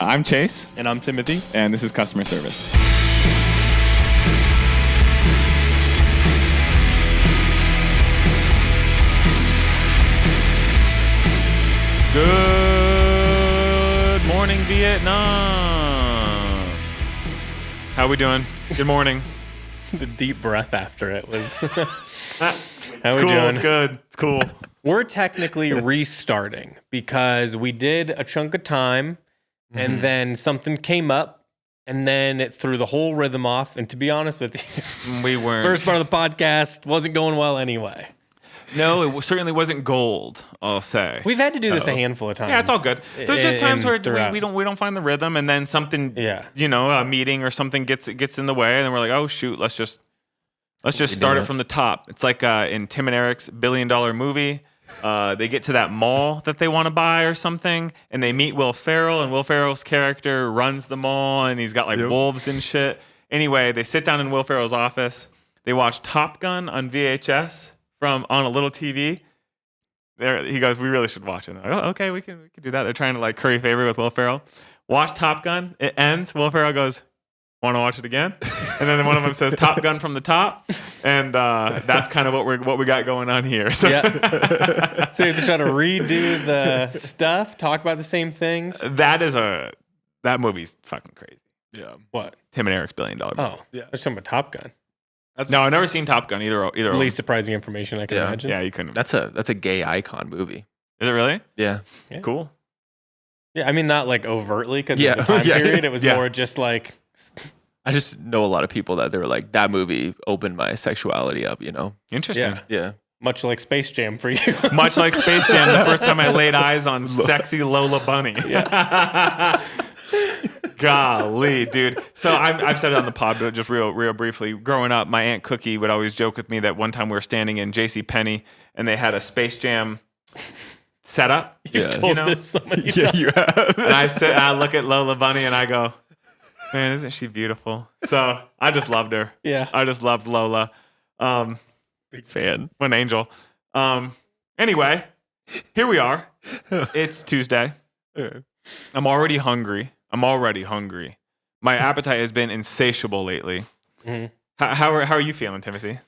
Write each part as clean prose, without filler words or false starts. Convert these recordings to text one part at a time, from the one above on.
I'm Chase. And I'm Timothy. And this is Customer Service. Good morning, Vietnam. How we doing? Good morning. The deep breath after it was... How we cool. doing? It's good. It's cool. We're technically restarting because we did a chunk of time and then something came up and then it threw the whole rhythm off. And to be honest with you, We weren't. first part of the podcast wasn't going well anyway. No, it certainly wasn't gold, I'll say. We've had to do this a handful of times. Yeah, it's all good. There's just times where throughout. we don't find the rhythm, and then something, a meeting or something gets in the way, and then we're like, oh shoot, let's just start it from the top. It's like in Tim and Eric's $1 billion movie. They get to that mall that they want to buy or something, and they meet Will Ferrell, and Will Ferrell's character runs the mall, and he's got like wolves and shit. Anyway, they sit down in Will Ferrell's office. They watch Top Gun on VHS on a little TV. There, he goes, we really should watch it. Like, oh, okay, we can do that. They're trying to like curry favor with Will Ferrell. Watch Top Gun. It ends. Will Ferrell goes, want to watch it again? And then one of them says Top Gun from the top, and that's kind of what we got going on here. So, So you have to try to redo the stuff, talk about the same things. that movie's fucking crazy. Yeah. What? Tim and Eric's $1 billion movie. Oh, yeah. I was talking about Top Gun. No, I've never seen Top Gun either. Least surprising information I can imagine. Yeah, you couldn't. That's a gay icon movie. Is it really? Yeah. Cool. Yeah, I mean, not like overtly because of the time period. It was more just like... I just know a lot of people that they were like, that movie opened my sexuality up, you know? Interesting. Yeah. Much like Space Jam for you. Much like Space Jam, the first time I laid eyes on sexy Lola Bunny. Yeah. Golly, dude. So I've said it on the pod, but just real briefly. Growing up, my Aunt Cookie would always joke with me that one time we were standing in JCPenney and they had a Space Jam setup. You've told this so many times. Yeah, you have. And I look at Lola Bunny and I go, man, isn't she beautiful? So I just loved her. Yeah. I just loved Lola. Big fan. What an angel. Anyway, here we are. It's Tuesday. I'm already hungry. My appetite has been insatiable lately. Mm-hmm. How are you feeling, Timothy?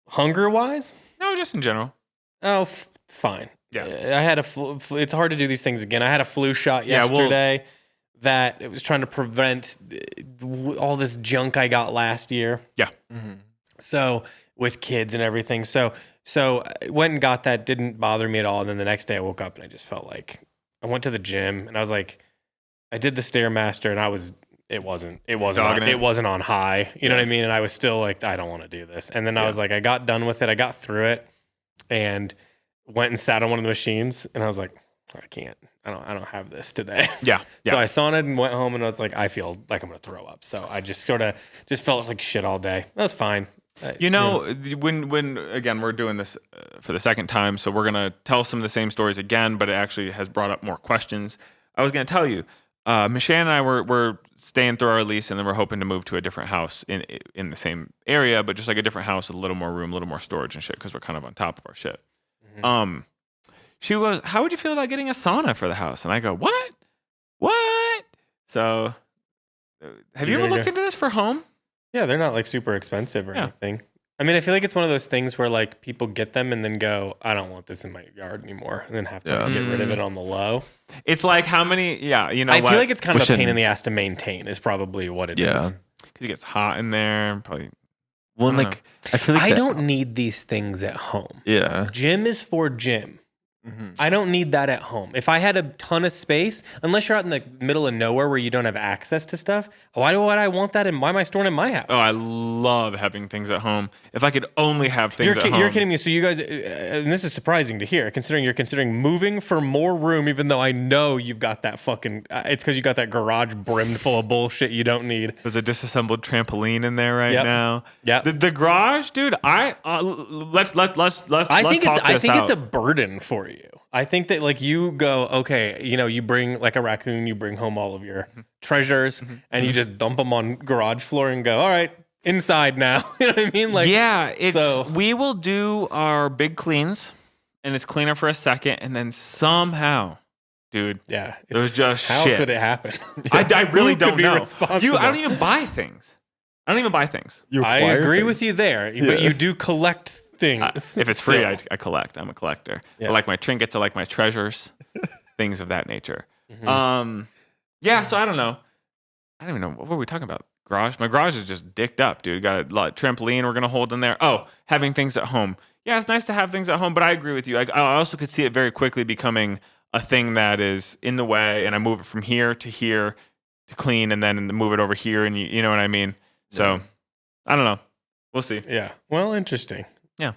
Hunger-wise? No, just in general. Oh, fine. Yeah. I had a flu. It's hard to do these things again. I had a flu shot yesterday that it was trying to prevent all this junk I got last year. Yeah. Mm-hmm. So with kids and everything. So I went and got that. Didn't bother me at all. And then the next day I woke up and I just felt like I went to the gym and I was like, I did the Stairmaster and it wasn't on high. You know what I mean? And I was still like, I don't want to do this. And then I was like, I got done with it. I got through it and went and sat on one of the machines and I was like, I can't. I don't have this today. Yeah. So I saw it and went home and I was like, I feel like I'm going to throw up. So I just felt like shit all day. That was fine. When again, we're doing this for the second time, so we're going to tell some of the same stories again, but it actually has brought up more questions. I was going to tell you, Michelle and I were staying through our lease, and then we're hoping to move to a different house in the same area, but just like a different house with a little more room, a little more storage and shit, because we're kind of on top of our shit. Mm-hmm. She goes, how would you feel about getting a sauna for the house? And I go, what? So, have you ever looked into this for home? Yeah, they're not like super expensive or anything. I mean, I feel like it's one of those things where like people get them and then go, I don't want this in my yard anymore, and then have to get rid of it on the low. It's like how many? Yeah, you know. I feel like it's kind of a pain in the ass to maintain. Is probably what it is. Because it gets hot in there. Probably. Well, like I feel like I don't need these things at home. Yeah. Gym is for gym. Mm-hmm. I don't need that at home. If I had a ton of space, unless you're out in the middle of nowhere where you don't have access to stuff, why would I want that and why am I storing it in my house? Oh, I love having things at home. If I could only have things at home. You're kidding me. So you guys, and this is surprising to hear, considering you're considering moving for more room, even though I know you've got that fucking, it's because you got that garage brimmed full of bullshit you don't need. There's a disassembled trampoline in there right now. Yeah. The garage, dude, let's I think out. it's a burden for you. I think that like you go, okay, you bring like a raccoon, you bring home all of your treasures and you just dump them on garage floor and go, all right, inside now. You know what I mean? Like, yeah, we will do our big cleans and it's cleaner for a second. And then somehow dude. Yeah. There's just how shit. could it happen? I really Who don't could be know. responsible? I don't even buy things. You I acquire agree things. with you there, but you do collect things. If it's free, I collect. I'm a collector. Yeah. I like my trinkets. I like my treasures, things of that nature. Mhm. Yeah. So I don't know. I don't even know. What were we talking about? Garage? My garage is just dicked up, dude. Got a lot trampoline we're going to hold in there. Oh, having things at home. Yeah, it's nice to have things at home, but I agree with you. I also could see it very quickly becoming a thing that is in the way, and I move it from here to clean, and then move it over here, and you know what I mean? So, I don't know. We'll see. Yeah. Well, interesting. Yeah.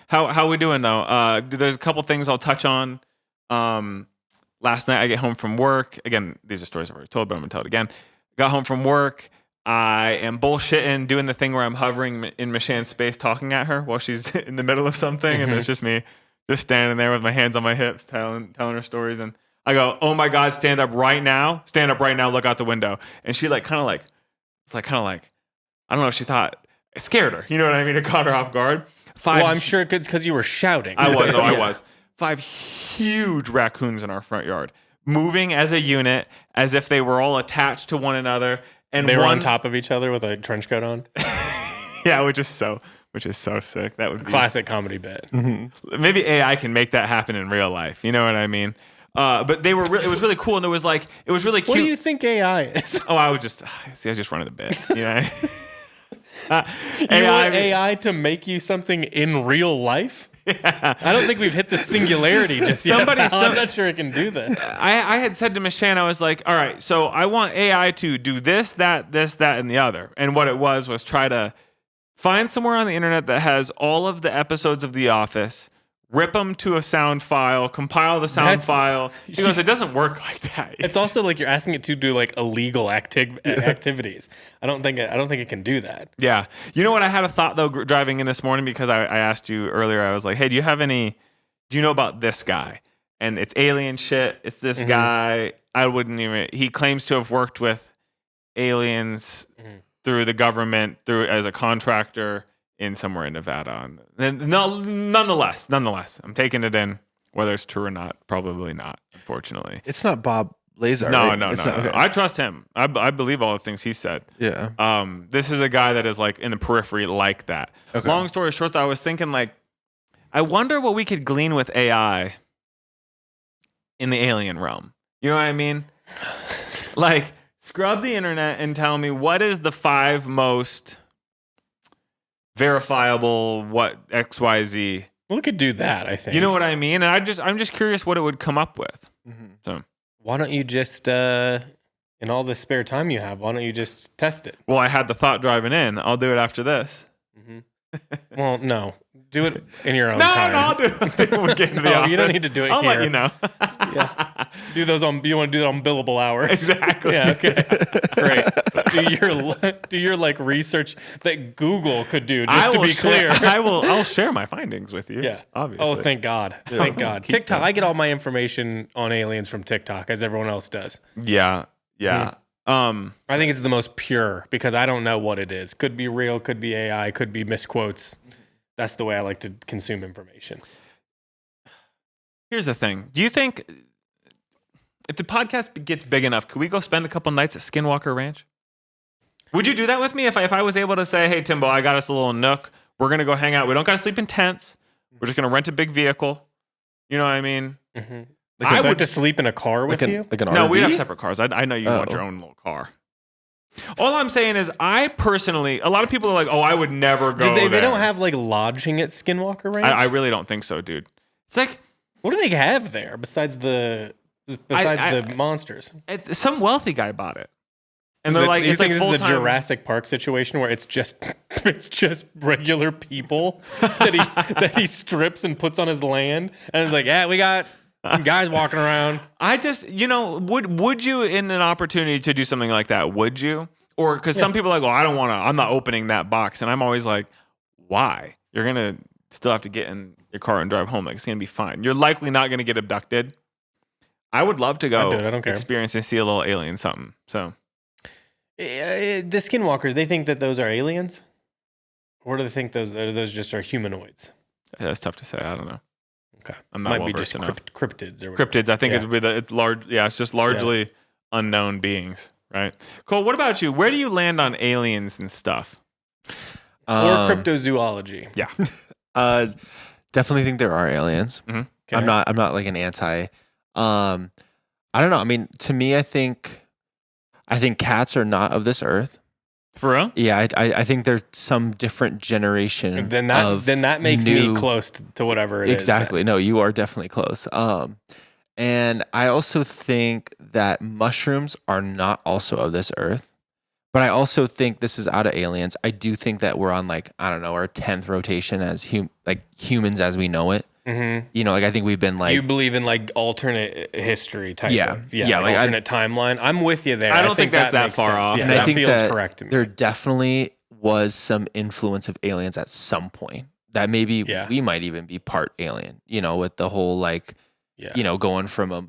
How we doing, though? There's a couple things I'll touch on. Last night, I get home from work. Again, these are stories I've already told, but I'm going to tell it again. Got home from work. I am bullshitting, doing the thing where I'm hovering in Michan's space, talking at her while she's in the middle of something, and it's just me, just standing there with my hands on my hips, telling her stories. And I go, "Oh my God, stand up right now! Stand up right now! Look out the window!" And she kind of like, I don't know if she thought it scared her. You know what I mean? It caught her off guard. Well, I'm sure it's because you were shouting. I was. 5 huge raccoons in our front yard, moving as a unit, as if they were all attached to one another. And they were on top of each other with a trench coat on. Yeah, which is so sick. That would be classic comedy bit. Mm-hmm. Maybe AI can make that happen in real life. You know what I mean? But they were. It was really cool, and it was really cute. What do you think AI is? Oh, I was just running the bit. You know, you want AI to make you something in real life? Yeah. I don't think we've hit the singularity just yet. I'm not sure it can do this. I had said to Michan, I was like, all right, so I want AI to do this, that, and the other. And what it was try to find somewhere on the internet that has all of the episodes of The Office, rip them to a sound file, compile the sound file. She goes, it doesn't work like that. It's also like you're asking it to do like illegal activities. I don't think it can do that. Yeah. You know what? I had a thought though driving in this morning because I asked you earlier. I was like, hey, do you know about this guy? And it's alien shit. It's this guy. He claims to have worked with aliens through the government, as a contractor in somewhere in Nevada. And nonetheless, I'm taking it in. Whether it's true or not, probably not, unfortunately. It's not Bob Lazar. No, right? no. Okay. I trust him. I believe all the things he said. Yeah. This is a guy that is like in the periphery like that. Okay. Long story short, though, I was thinking like, I wonder what we could glean with AI in the alien realm. You know what I mean? Like, scrub the internet and tell me what is the 5 most verifiable XYZ. We could do that, I think. You know what I mean? And I'm just curious what it would come up with. So why don't you just in all the spare time you have, why don't you just test it? Well, I had the thought driving in. I'll do it after this. Well, no. Do it in your own time. No, I'll do it when we get into the office. You don't need to do it I'll here. let you know. Yeah. You want to do that on billable hours. Exactly. Yeah, okay. Great. Do your like research that Google could do, just to be clear. I'll share my findings with you. Yeah. Obviously. Oh, thank God. Thank God. TikTok. I get all my information on aliens from TikTok, as everyone else does. Yeah. Yeah. I think it's the most pure because I don't know what it is. Could be real, could be AI, could be misquotes. That's the way I like to consume information. Here's the thing. Do you think if the podcast gets big enough, could we go spend a couple nights at Skinwalker Ranch? Would you do that with me if I was able to say, hey, Timbo, I got us a little nook. We're going to go hang out. We don't got to sleep in tents. We're just going to rent a big vehicle. You know what I mean? Mm-hmm. Like I would to sleep in a car with you? Like an RV? No, we'd have separate cars. I know you want your own little car. All I'm saying is I personally, a lot of people are like, oh, I would never go there. They don't have like lodging at Skinwalker Ranch? I really don't think so, dude. It's like, what do they have there besides the monsters? Some wealthy guy bought it. And they're like, you it's think like this is a full-time. Jurassic Park situation where it's just regular people that he strips and puts on his land, and it's like, yeah, we got guys walking around. I just, would you in an opportunity to do something like that? Would you? Or because some people are like, oh, I don't want to. I'm not opening that box, and I'm always like, why? You're gonna still have to get in your car and drive home. Like, it's gonna be fine. You're likely not gonna get abducted. I would love to go I don't care. Experience and see a little alien something. So. The Skinwalkers, they think that those are aliens? Or do they think those just are humanoids? That's tough to say. I don't know. Okay. I'm not Might well be versed just enough. cryptids or whatever. Cryptids, I think it's large. Yeah, it's just largely unknown beings, right? Cole, what about you? Where do you land on aliens and stuff? Or cryptozoology. Yeah. Definitely think there are aliens. Mm-hmm. Okay. I'm not like an anti. I don't know. I mean, to me, I think cats are not of this earth. For real? Yeah, I think they're some different generation. Then that makes me close to whatever it is. Exactly. No, you are definitely close. And I also think that mushrooms are not also of this earth. But I also think this is out of aliens. I do think that we're on like, I don't know, our 10th rotation as humans as we know it. Mm-hmm. You know, like I think we've been like, you believe in like alternate history type of like alternate timeline. I'm with you there. I don't think that's that far off. Yeah, and I think feels that correct to me. there definitely was some influence of aliens at some point. That maybe we might even be part alien, you know, with the whole like, you know, going from a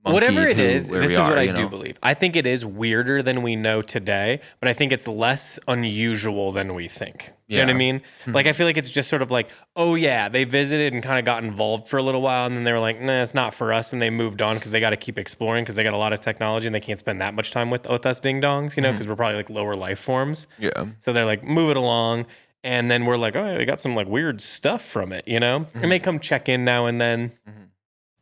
monkey whatever it to is, where this we is are, what I you do know? believe. I think it is weirder than we know today, but I think it's less unusual than we think. You know what I mean? Like, I feel like it's just sort of like, oh yeah, they visited and kind of got involved for a little while, and then they were like, nah, it's not for us, and they moved on because they got to keep exploring because they got a lot of technology and they can't spend that much time with us ding dongs, you know, because we're probably like lower life forms. Yeah. So they're like, move it along. And then we're like, oh, yeah, we got some like weird stuff from it, you know? And they come check in now and then.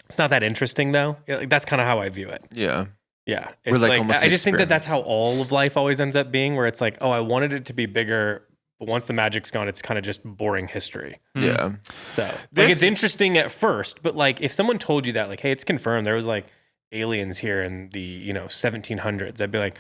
It's not that interesting though. Like, that's kind of how I view it. Yeah. Yeah. We're It's like like, almost I an just think that experiment. that's how all of life always ends up being, where it's like, oh, I wanted it to be bigger, but once the magic's gone, it's kind of just boring history. Yeah. So like it's interesting at first, but like if someone told you that, like, hey, it's confirmed there was like aliens here in the 1700s, I'd be like,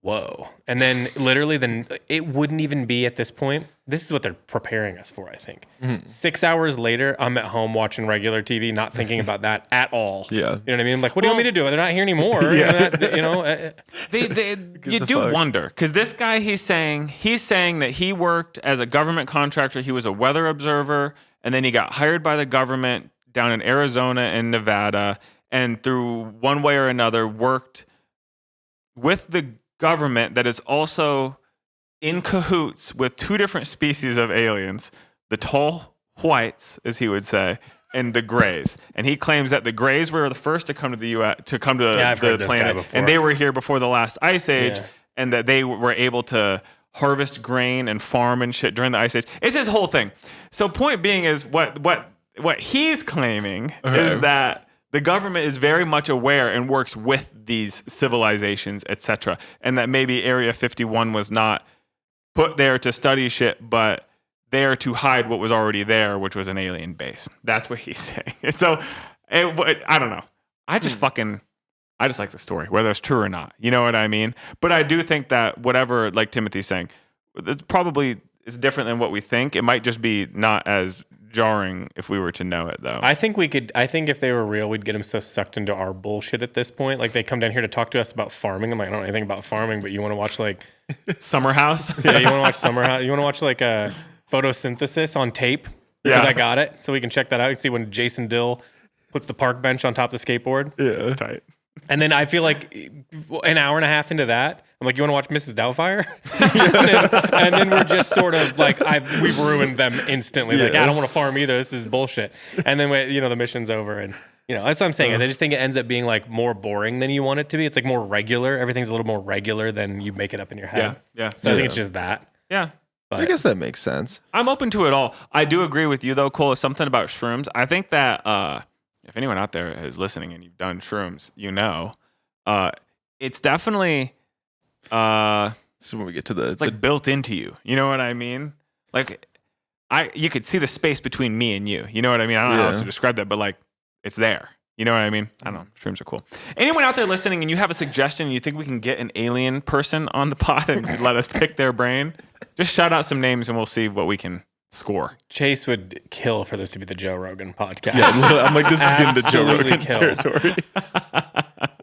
whoa. And then literally then it wouldn't even be at this point. This is what they're preparing us for, I think. 6 hours later, I'm at home watching regular TV, not thinking about that at all. Yeah. You know what I mean? I'm like, what do you want me to do? They're not here anymore. You do wonder, because this guy, he's saying that he worked as a government contractor. He was a weather observer, and then he got hired by the government down in Arizona and Nevada, and through one way or another worked with the government that is also in cahoots with two different species of aliens, the tall whites, as he would say, and the grays. And he claims that the grays were the first to come to the U.S. to come to the planet, and they were here before the last ice age, and that they were able to harvest grain and farm and shit during the ice age. It's his whole thing. So point being is what he's claiming is that the government is very much aware and works with these civilizations, etc., and that maybe Area 51 was not put there to study shit, but there to hide what was already there, which was an alien base. That's what he's saying. And so, I don't know. I just like the story, whether it's true or not. You know what I mean? But I do think that whatever, like Timothy's saying, it's probably is different than what we think. It might just be not as jarring if we were to know it, though. I think if they were real, we'd get them so sucked into our bullshit at this point. Like, they come down here to talk to us about farming. I'm like, I don't know anything about farming, but you want to watch like Summer House? Yeah, you want to watch Summer House? You want to watch like a photosynthesis on tape? Because I got it, so we can check that out. You can see when Jason Dill puts the park bench on top of the skateboard. Yeah. That's tight. And then I feel like an hour and a half into that, I'm like, you want to watch Mrs. Doubtfire? and then we're just sort of like, we've ruined them instantly. Like, I don't want to farm either. This is bullshit. And then, the mission's over. And, that's what I'm saying. I just think it ends up being like more boring than you want it to be. It's like more regular. Everything's a little more regular than you make it up in your head. Yeah. So I think it's just that. Yeah. But I guess that makes sense. I'm open to it all. I do agree with you, though, Cole. Something about shrooms. I think that if anyone out there is listening and you've done shrooms, it's definitely So when we get to the, it's like built into you. You know what I mean? Like you could see the space between me and you. You know what I mean? I don't know how else to describe that, but like it's there. You know what I mean? I don't know. Shrooms are cool. Anyone out there listening and you have a suggestion and you think we can get an alien person on the pod and let us pick their brain, just shout out some names and we'll see what we can score. Chase would kill for this to be the Joe Rogan podcast. Yeah, I'm like, this is getting to Joe Absolutely Rogan kill. territory.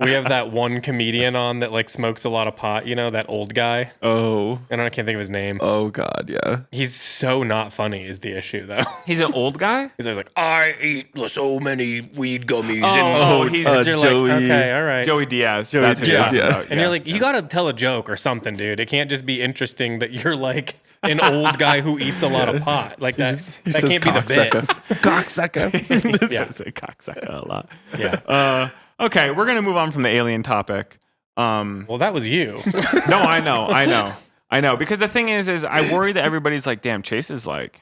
We have that one comedian on that like smokes a lot of pot, that old guy. Oh. I can't think of his name. Oh God, yeah. He's so not funny is the issue though. He's an old guy? He's always like, I eat so many weed gummies. He's you're Joey. like, okay, all right. Joey Diaz. Joey That's who you're Diaz, talking yeah. about. And you're like, you got to tell a joke or something, dude. It can't just be interesting that you're like an old guy who eats a lot of pot. Like that. That can't be the bit. Cocksucker. He says cocksucker a lot. Yeah. Okay, we're gonna move on from the alien topic. Well, that was you. No, I know. Because the thing is I worry that everybody's like, damn, Chase is like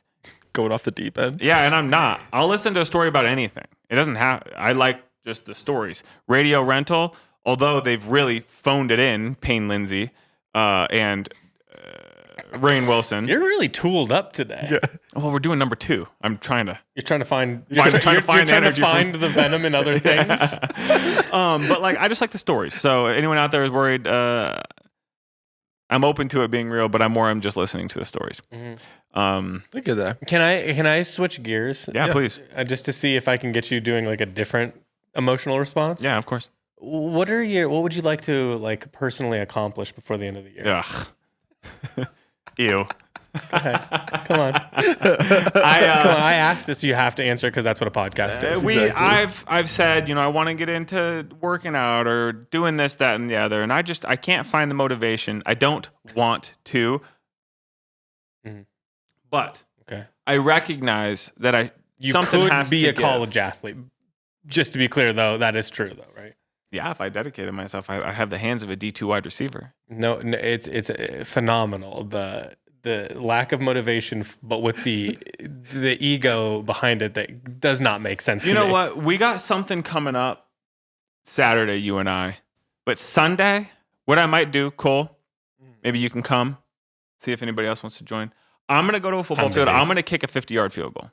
going off the deep end. Yeah, and I'm not. I'll listen to a story about anything. It doesn't have. I like just the stories. Radio rental, although they've really phoned it in, Payne Lindsay and Rainn Wilson. You're really tooled up today. Yeah. Well, we're doing number 2. I'm trying to. You're trying to find. You're trying to find the venom in other things. But like, I just like the stories. So anyone out there is worried, I'm open to it being real, but I'm just listening to the stories. Mm-hmm. Look at that. Can I switch gears? Yeah, please. Just to see if I can get you doing like a different emotional response. Yeah, of course. What would you like to like personally accomplish before the end of the year? Ugh. Ew. Go ahead. Come on. I asked this. You have to answer because that's what a podcast is. I've said, I want to get into working out or doing this, that, and the other, and I can't find the motivation. I don't want to, but I recognize that you something could has be to a college athlete. Just to be clear, though, that is true, though, right? Yeah, if I dedicated myself, I have the hands of a D2 wide receiver. No, it's phenomenal. The lack of motivation, but with the ego behind it that does not make sense to me. You know what? We got something coming up Saturday, you and I. But Sunday, what I might do, Cole, maybe you can come, see if anybody else wants to join. I'm going to go to a football field. I'm going to kick a 50-yard field goal.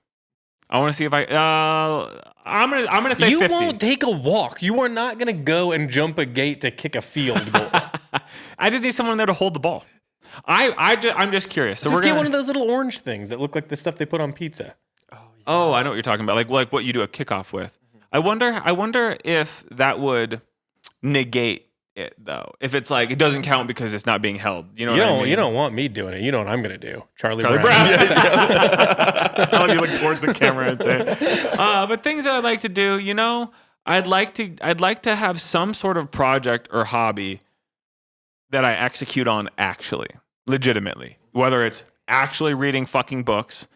I want to see if I'm gonna say 50. You won't take a walk. You are not gonna go and jump a gate to kick a field goal. I just need someone there to hold the ball. I'm just curious. So just get one of those little orange things that look like the stuff they put on pizza. Oh, I know what you're talking about. Like what you do a kickoff with. I wonder if that would negate it though. If it's like it doesn't count because it's not being held. You know what I mean? You don't want me doing it. You know what I'm gonna do. Charlie Brown. I want you to look towards the camera and say. But things that I'd like to do, I'd like to have some sort of project or hobby that I execute on actually, legitimately. Whether it's actually reading fucking books,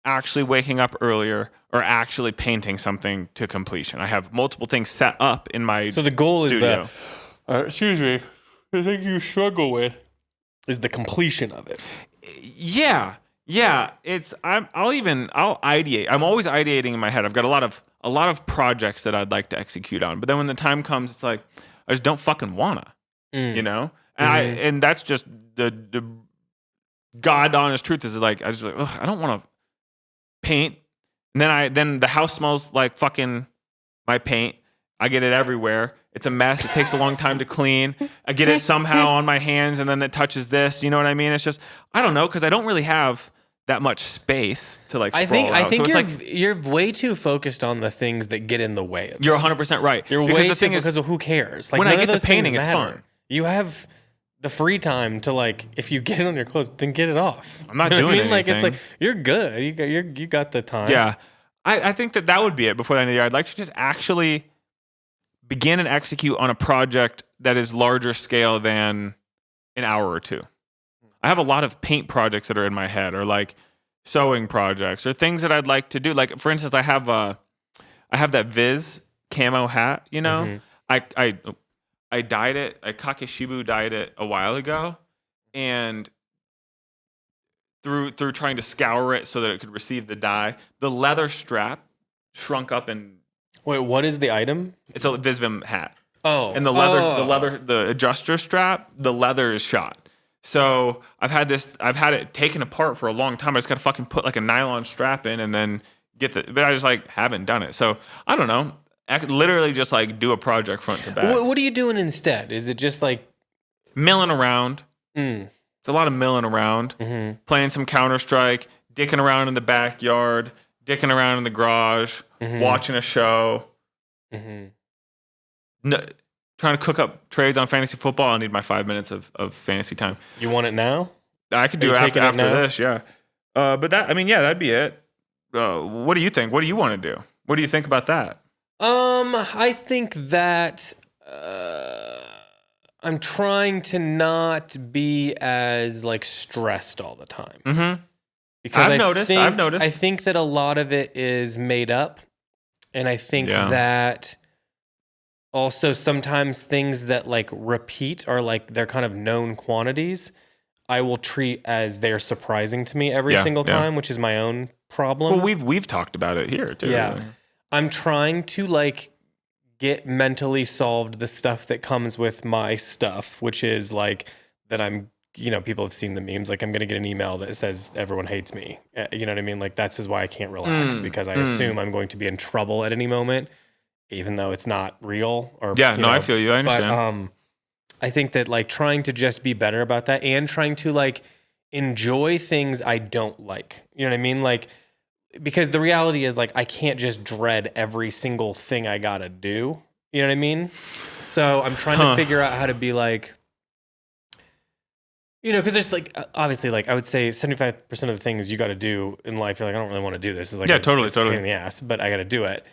actually waking up earlier, or actually painting something to completion. I have multiple things set up in my So the goal studio. Excuse me. The thing you struggle with is the completion of it. Yeah. I'll ideate. I'm always ideating in my head. I've got a lot of projects that I'd like to execute on. But then when the time comes, it's like I just don't fucking wanna. And and that's just the God honest truth is like I don't want to paint. And then the house smells like fucking my paint. I get it everywhere. It's a mess. It takes a long time to clean. I get it somehow on my hands, and then it touches this. You know what I mean? It's just I don't know because I don't really have that much space to like. I think you're way too focused on the things that get in the way of it. You're 100% right. You're way too because of who cares. Like when I get the painting, it's fun. You have the free time to like if you get it on your clothes, then get it off. I'm not doing anything. Like it's like you're good. You got the time. Yeah, I think that would be it before the end of the year. I'd like to just actually begin and execute on a project that is larger scale than an hour or two. I have a lot of paint projects that are in my head, or like sewing projects, or things that I'd like to do. Like for instance, I have that Viz camo hat. I dyed it. I Kakeshibu dyed it a while ago, and through trying to scour it so that it could receive the dye, the leather strap shrunk up and. Wait, what is the item? It's a Visvim hat. Oh. And the adjuster strap, the leather is shot. So I've had it taken apart for a long time. I just got to fucking put like a nylon strap in and then but I just like haven't done it. So I don't know. I could literally just like do a project front to back. What are you doing instead? Is it just like milling around? It's a lot of milling around, playing some Counter-Strike, dicking around in the backyard, dicking around in the garage, watching a show, trying to cook up trades on fantasy football. I need my 5 minutes of fantasy time. You want it now? I could do it after this, yeah. But that'd be it. What do you think? What do you want to do? What do you think about that? I think that I'm trying to not be as like stressed all the time. Mm-hmm. Because I've noticed. I think that a lot of it is made up. And I think that also sometimes things that like repeat are like they're kind of known quantities. I will treat as they're surprising to me every single time, which is my own problem. Well, we've talked about it here too. Yeah. I'm trying to like get mentally solved the stuff that comes with my stuff, which is like that I'm, people have seen the memes. Like I'm going to get an email that says everyone hates me. You know what I mean? Like that's why I can't relax because I assume I'm going to be in trouble at any moment, even though it's not real. Or I feel you. I understand. But I think that like trying to just be better about that and trying to like enjoy things I don't like. You know what I mean? Like, because the reality is like I can't just dread every single thing I gotta do. You know what I mean? So I'm trying to figure out how to be like, because there's like obviously like I would say 75% of the things you got to do in life, you're like I don't really want to do this. It's like totally pain in the ass, but I got to do it.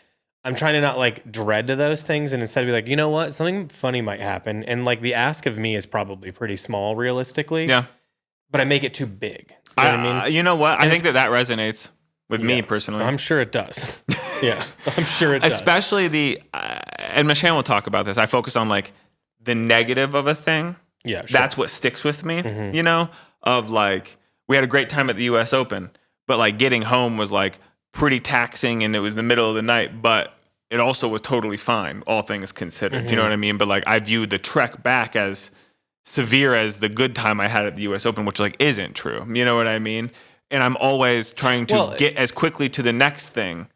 I'm trying to not like dread those things and instead be like, you know what, something funny might happen, and like the ask of me is probably pretty small realistically. Yeah, but I make it too big. You know what I mean? You know what? I think that resonates with me personally. I'm sure it does. Yeah, I'm sure it does. Especially and Michelle will talk about this. I focus on like the negative of a thing. Yeah, sure. That's what sticks with me, of like, we had a great time at the US Open, but like getting home was like pretty taxing and it was the middle of the night, but it also was totally fine, all things considered. You know what I mean? But like I viewed the trek back as severe as the good time I had at the US Open, which like isn't true. You know what I mean? And I'm always trying to get as quickly to the next thing.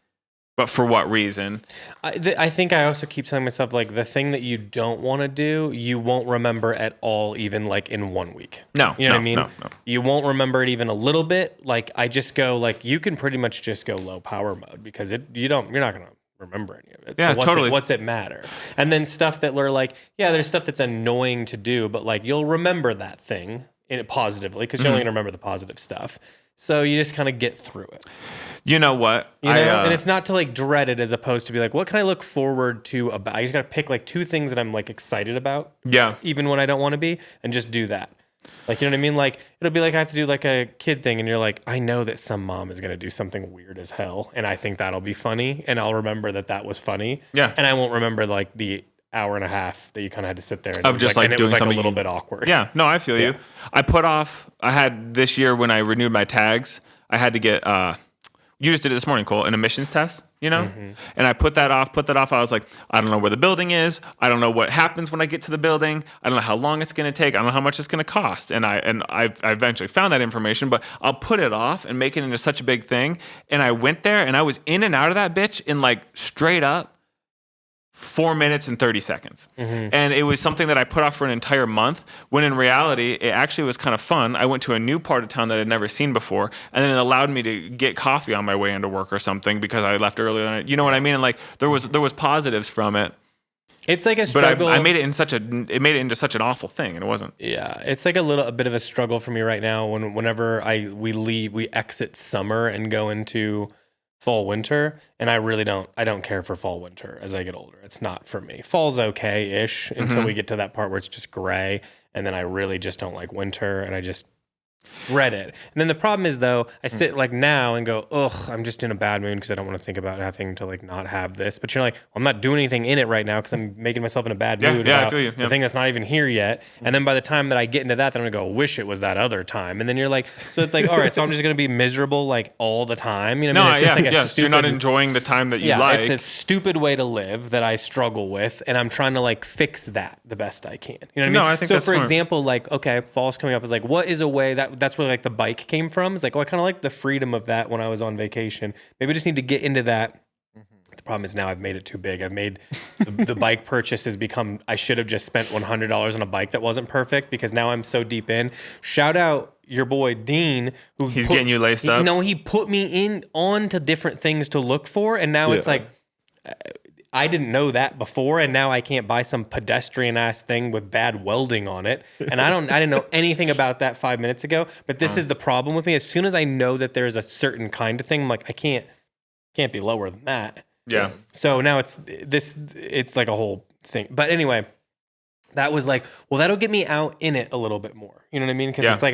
But for what reason? I think I also keep telling myself, like, the thing that you don't want to do, you won't remember at all, even, like, in 1 week. No. You know what I mean? No. You won't remember it even a little bit. Like, I just go, like, you can pretty much just go low power mode because you're not going to remember any of it. Yeah, so totally. What's it matter? And then stuff that we're like, there's stuff that's annoying to do, but, like, you'll remember that thing positively because you're only going to remember the positive stuff. So you just kind of get through it. You know what? And it's not to like dread it as opposed to be like, what can I look forward to about? I just got to pick like 2 things that I'm like excited about. Yeah. Even when I don't want to be, and just do that. Like, you know what I mean? Like, it'll be like I have to do like a kid thing, and you're like, I know that some mom is going to do something weird as hell, and I think that'll be funny, and I'll remember that was funny. Yeah. And I won't remember like the hour and a half that you kind of had to sit there and of just like and it doing was like a something little bit awkward. Yeah. No, I feel you. I had this year when I renewed my tags, I had to get, you just did it this morning, Cole, an emissions test, And I put that off. I was like, I don't know where the building is. I don't know what happens when I get to the building. I don't know how long it's going to take. I don't know how much it's going to cost. And I eventually found that information, but I'll put it off and make it into such a big thing. And I went there and I was in and out of that bitch in like straight up 4 minutes and 30 seconds. And it was something that I put off for an entire month, when in reality, it actually was kind of fun. I went to a new part of town that I'd never seen before, and then it allowed me to get coffee on my way into work or something because I left earlier. You know what I mean? And like there was positives from it. It's like a struggle. But I made it into such an awful thing, and it wasn't. Yeah, it's like a bit of a struggle for me right now whenever we exit summer and go into fall winter, and I don't care for fall winter as I get older. It's not for me. Fall's okay-ish until we get to that part where it's just gray, and then I really just don't like winter, and I just dread it. And then the problem is though, I sit like now and go, ugh, I'm just in a bad mood because I don't want to think about having to like not have this. But you're like, well, I'm not doing anything in it right now because I'm making myself in a bad mood about the thing that's not even here yet. And then by the time that I get into that, then I'm gonna go, wish it was that other time. And then you're like, so it's like, all right, so I'm just gonna be miserable like all the time. You know, what I mean? It's just like a stupid, you're not enjoying the time that you like. It's a stupid way to live that I struggle with, and I'm trying to like fix that the best I can. You know what I mean? No, I think so. That's For smart. example, like okay, fall's coming up. Is like, what is a way that's where like the bike came from? It's like, oh, I kind of like the freedom of that when I was on vacation. Maybe I just need to get into that. The problem is now I've made it too big. I've made the bike purchase has become, I should have just spent $100 on a bike that wasn't perfect because now I'm so deep in. Shout out your boy Dean, who he's getting you laced up. No, he put me on to different things to look for, and now it's like I didn't know that before, and now I can't buy some pedestrian ass thing with bad welding on it. And I didn't know anything about that 5 minutes ago. But this is the problem with me. As soon as I know that there's a certain kind of thing, I'm like, I can't be lower than that. Yeah. So now it's like a whole thing. But anyway, that was like, well, that'll get me out in it a little bit more. You know what I mean? Because it's like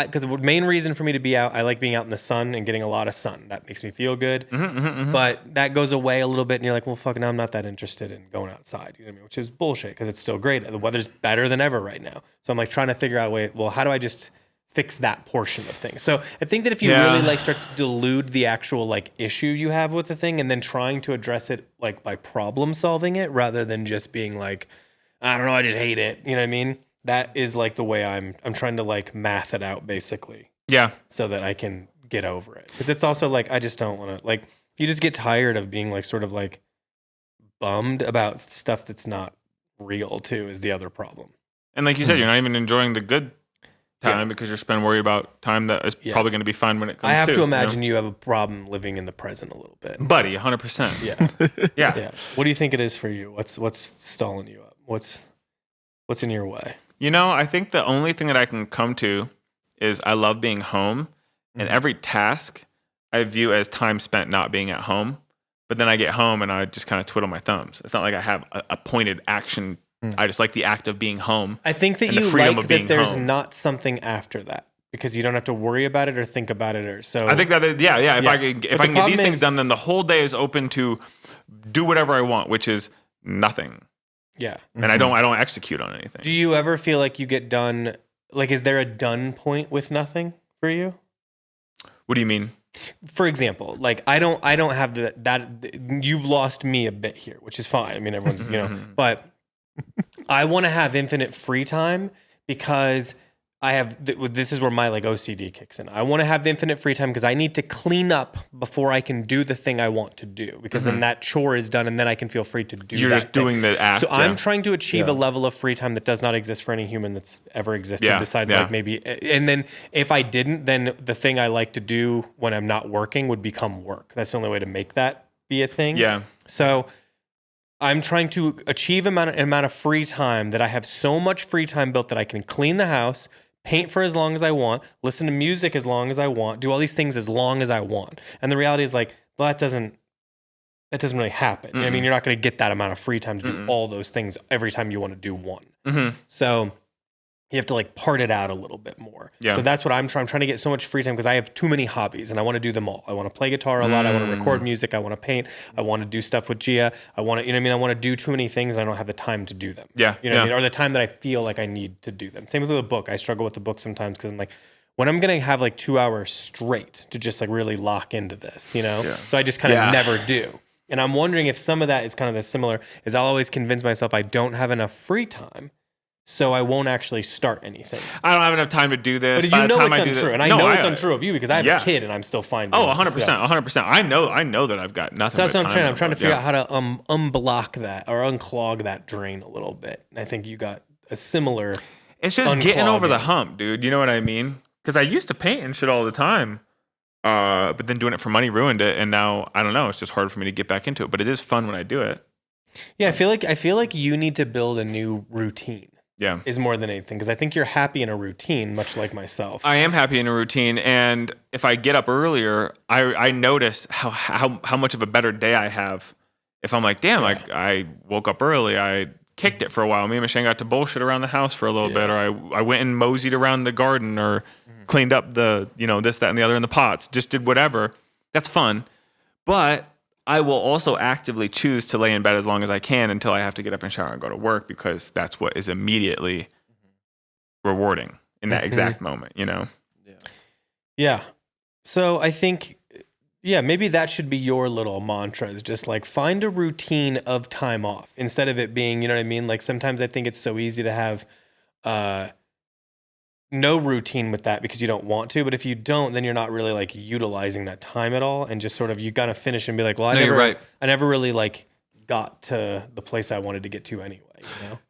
because the main reason for me to be out, I like being out in the sun and getting a lot of sun. That makes me feel good. But that goes away a little bit, and you're like, well, fuck, now I'm not that interested in going outside. You know what I mean? Which is bullshit because it's still great. The weather's better than ever right now. So I'm like trying to figure out a way. Well, how do I just fix that portion of things? So I think that if you really like start to delude the actual like issue you have with the thing, and then trying to address it like by problem solving it rather than just being like, I don't know, I just hate it. You know what I mean? That is like the way I'm trying to like math it out basically. Yeah. So that I can get over it. Because it's also like, I just don't want to, like, you just get tired of being like sort of like bummed about stuff that's not real too, is the other problem. And like you said, you're not even enjoying the good time because you're spending worry about time that is probably going to be fine when it comes to. I have to imagine you have a problem living in the present a little bit. Buddy, 100%. Yeah. What do you think it is for you? What's stalling you up? What's in your way? You know, I think the only thing that I can come to is I love being home, and every task I view as time spent not being at home. But then I get home and I just kind of twiddle my thumbs. It's not like I have a pointed action. I just like the act of being home. I think that you like that there's not something after that, because you don't have to worry about it or think about it, or so. I think that if I can get these things done, then the whole day is open to do whatever I want, which is nothing. Yeah. And I don't execute on anything. Do you ever feel like you get done? Like, is there a done point with nothing for you? What do you mean? For example, like I don't have that you've lost me a bit here, which is fine. I mean, everyone's, but I want to have infinite free time because I have, this is where my like OCD kicks in. I want to have infinite free time because I need to clean up before I can do the thing I want to do, because then that chore is done and then I can feel free to do You're that just doing the act. So I'm trying to achieve a level of free time that does not exist for any human that's ever existed besides like maybe, and then if I didn't, then the thing I like to do when I'm not working would become work. That's the only way to make that be a thing. Yeah. So I'm trying to achieve an amount of free time that I have so much free time built that I can clean the house, paint for as long as I want, listen to music as long as I want, do all these things as long as I want. And the reality is like, well, that doesn't really happen. I mean, you're not going to get that amount of free time to do all those things every time you want to do one. So you have to like part it out a little bit more. Yeah. So that's what I'm trying to get so much free time because I have too many hobbies and I want to do them all. I want to play guitar a lot. I want to record music. I want to paint. I want to do stuff with Gia. I want to, I want to do too many things and I don't have the time to do them. Yeah. What I mean? Or the time that I feel like I need to do them. Same with a book. I struggle with the book sometimes because I'm like, when I'm going to have like 2 hours straight to just like really lock into this, So I just kind of never do. And I'm wondering if some of that is kind of the similar, is I'll always convince myself I don't have enough free time, so I won't actually start anything. I don't have enough time to do this. But you know it's untrue. And I know it's untrue of you because I have a kid and I'm still finding it. 100%. I know that I've got nothing. So that's what I'm trying to figure out how to unblock that or unclog that drain a little bit. And I think you got a similar. It's just getting over the hump, dude. You know what I mean? Because I used to paint and shit all the time. But then doing it for money ruined it. And now, I don't know, it's just hard for me to get back into it. But it is fun when I do it. Yeah, I feel like you need to build a new routine. Yeah. Is more than anything. Because I think you're happy in a routine, much like myself. I am happy in a routine. And if I get up earlier, I notice how much of a better day I have. If I'm like, damn, I woke up early, I kicked it for a while. Me and Michelle got to bullshit around the house for a little bit. Or I went and moseyed around the garden or cleaned up the, this, that, and the other in the pots. Just did whatever. That's fun. But I will also actively choose to lay in bed as long as I can until I have to get up and shower and go to work because that's what is immediately rewarding in that exact moment, Yeah. So I think, maybe that should be your little mantra, is just like find a routine of time off instead of it being, you know what I mean? Like sometimes I think it's so easy to have no routine with that because you don't want to, but if you don't, then you're not really like utilizing that time at all, and just sort of you gotta finish and be like, well, I never really like got to the place I wanted to get to anyway.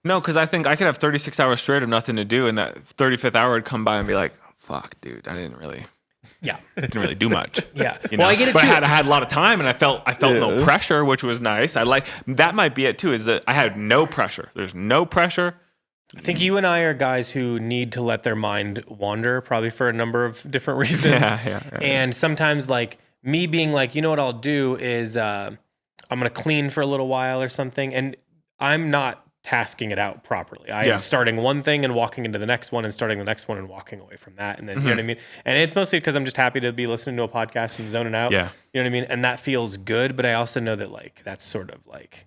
No, because I think I could have 36 hours straight of nothing to do, and that 35th hour would come by and be like, fuck, dude, I didn't really do much. Yeah. Well, I get it but too. I had a lot of time and I felt no pressure, which was nice. I like that might be it too, is that I had no pressure. There's no pressure. I think you and I are guys who need to let their mind wander, probably for a number of different reasons. And sometimes like me being like, you know what I'll do is I'm going to clean for a little while or something. And I'm not tasking it out properly. I am starting one thing and walking into the next one and starting the next one and walking away from that. And then, you know what I mean? And it's mostly because I'm just happy to be listening to a podcast and zoning out. Yeah. You know what I mean? And that feels good. But I also know that like, that's sort of like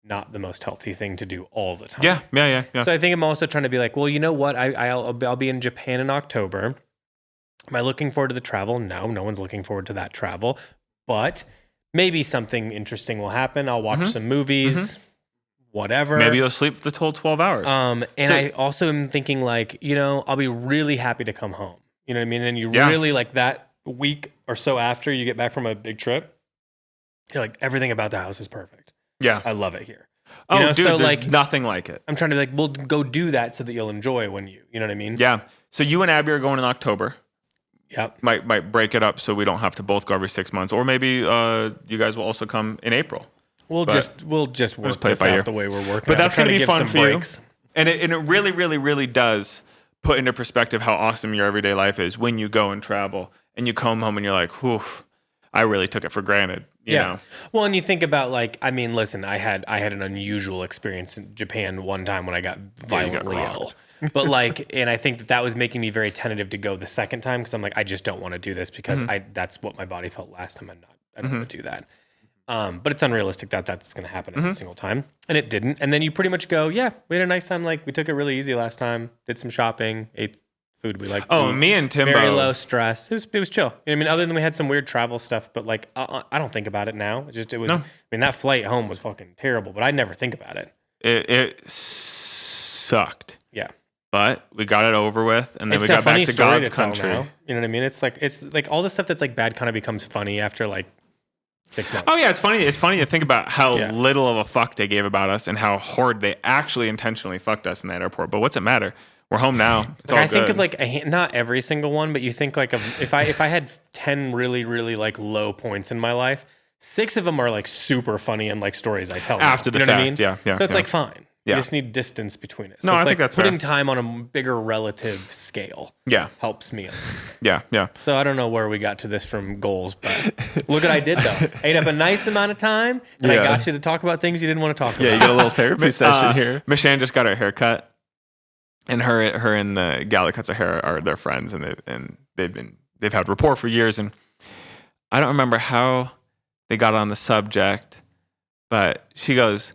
not the most healthy thing to do all the time. Yeah. So I think I'm also trying to be like, well, you know what? I'll be in Japan in October. Am I looking forward to the travel? No one's looking forward to that travel. But maybe something interesting will happen. I'll watch some movies, whatever. Maybe you'll sleep the whole 12 hours. I also am thinking like, you know, I'll be really happy to come home. You know what I mean? And you really like that week or so after you get back from a big trip, you're like, everything about the house is perfect. Yeah. I love it here. Oh, you know? dude, so there's like, nothing like it. I'm trying to be like, we'll go do that so that you'll enjoy when you know what I mean? Yeah. So you and Abby are going in October. Yep. Might break it up so we don't have to both go every 6 months. Or maybe you guys will also come in April. We'll just work this out the way we're working. But that's going to be fun for breaks. you. And it really, really, really does put into perspective how awesome your everyday life is when you go and travel and you come home and you're like, whew, I really took it for granted. You know? Well, and you think about like, I mean, listen, I had an unusual experience in Japan one time when I got violently ill. But like, and I think that was making me very tentative to go the second time because I'm like, I just don't want to do this because that's what my body felt last time. I don't want to do that. But it's unrealistic that that's going to happen every single time. And it didn't. And then you pretty much go, yeah, we had a nice time. Like we took it really easy last time, did some shopping, ate food we liked. Oh, me and Timbo. Very low stress. It was chill. You know what I mean? Other than we had some weird travel stuff, but like, I don't think about it now. I mean, that flight home was fucking terrible, but I never think about it. It sucked. Yeah. But we got it over with, and then we got back to God's country. Now. You know what I mean? It's like all the stuff that's like bad kind of becomes funny after like 6 months. Oh yeah, it's funny. It's funny to think about how little of a fuck they gave about us and how hard they actually intentionally fucked us in that airport. But what's it matter? We're home now. It's all I good. think of like not every single one, but you think like if I had 10 really really like low points in my life, 6 of them are like super funny and like stories I tell after now. the You know fact. What I mean? Yeah. So it's like fine. Yeah. You just need distance between it. So No, it's I like think that's putting fair. time on a bigger relative scale. Yeah. Helps me. Yeah. So I don't know where we got to this from goals, but look what I did though. I ate up a nice amount of time, and I got you to talk about things you didn't want to talk about. Yeah, you got a little therapy session here. Michelle just got her hair cut, and her and the gal that cuts her hair are their friends, and they've had rapport for years. And I don't remember how they got on the subject, but she goes,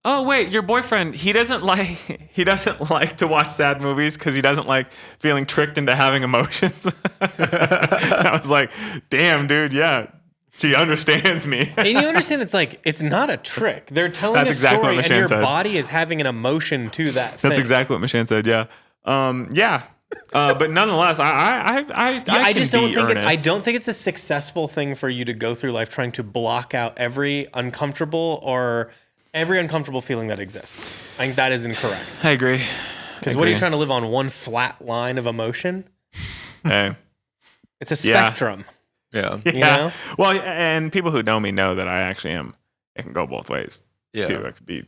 "Oh wait, your boyfriend, he doesn't like to watch sad movies because he doesn't like feeling tricked into having emotions." I was like, "Damn, dude, yeah, she understands me." And you understand it's not a trick. They're telling That's a exactly story, what and your Michelle said. body is having an emotion to that thing. That's exactly what Michelle said. Yeah, but nonetheless, I just don't think earnest. I don't think it's a successful thing for you to go through life trying to block out every uncomfortable feeling that exists. I think that is incorrect. I agree. Because what are you trying to live on one flat line of emotion? Hey. It's a spectrum. Yeah. You know? Well, and people who know me know that I actually am. It can go both ways. Yeah. Too. It could be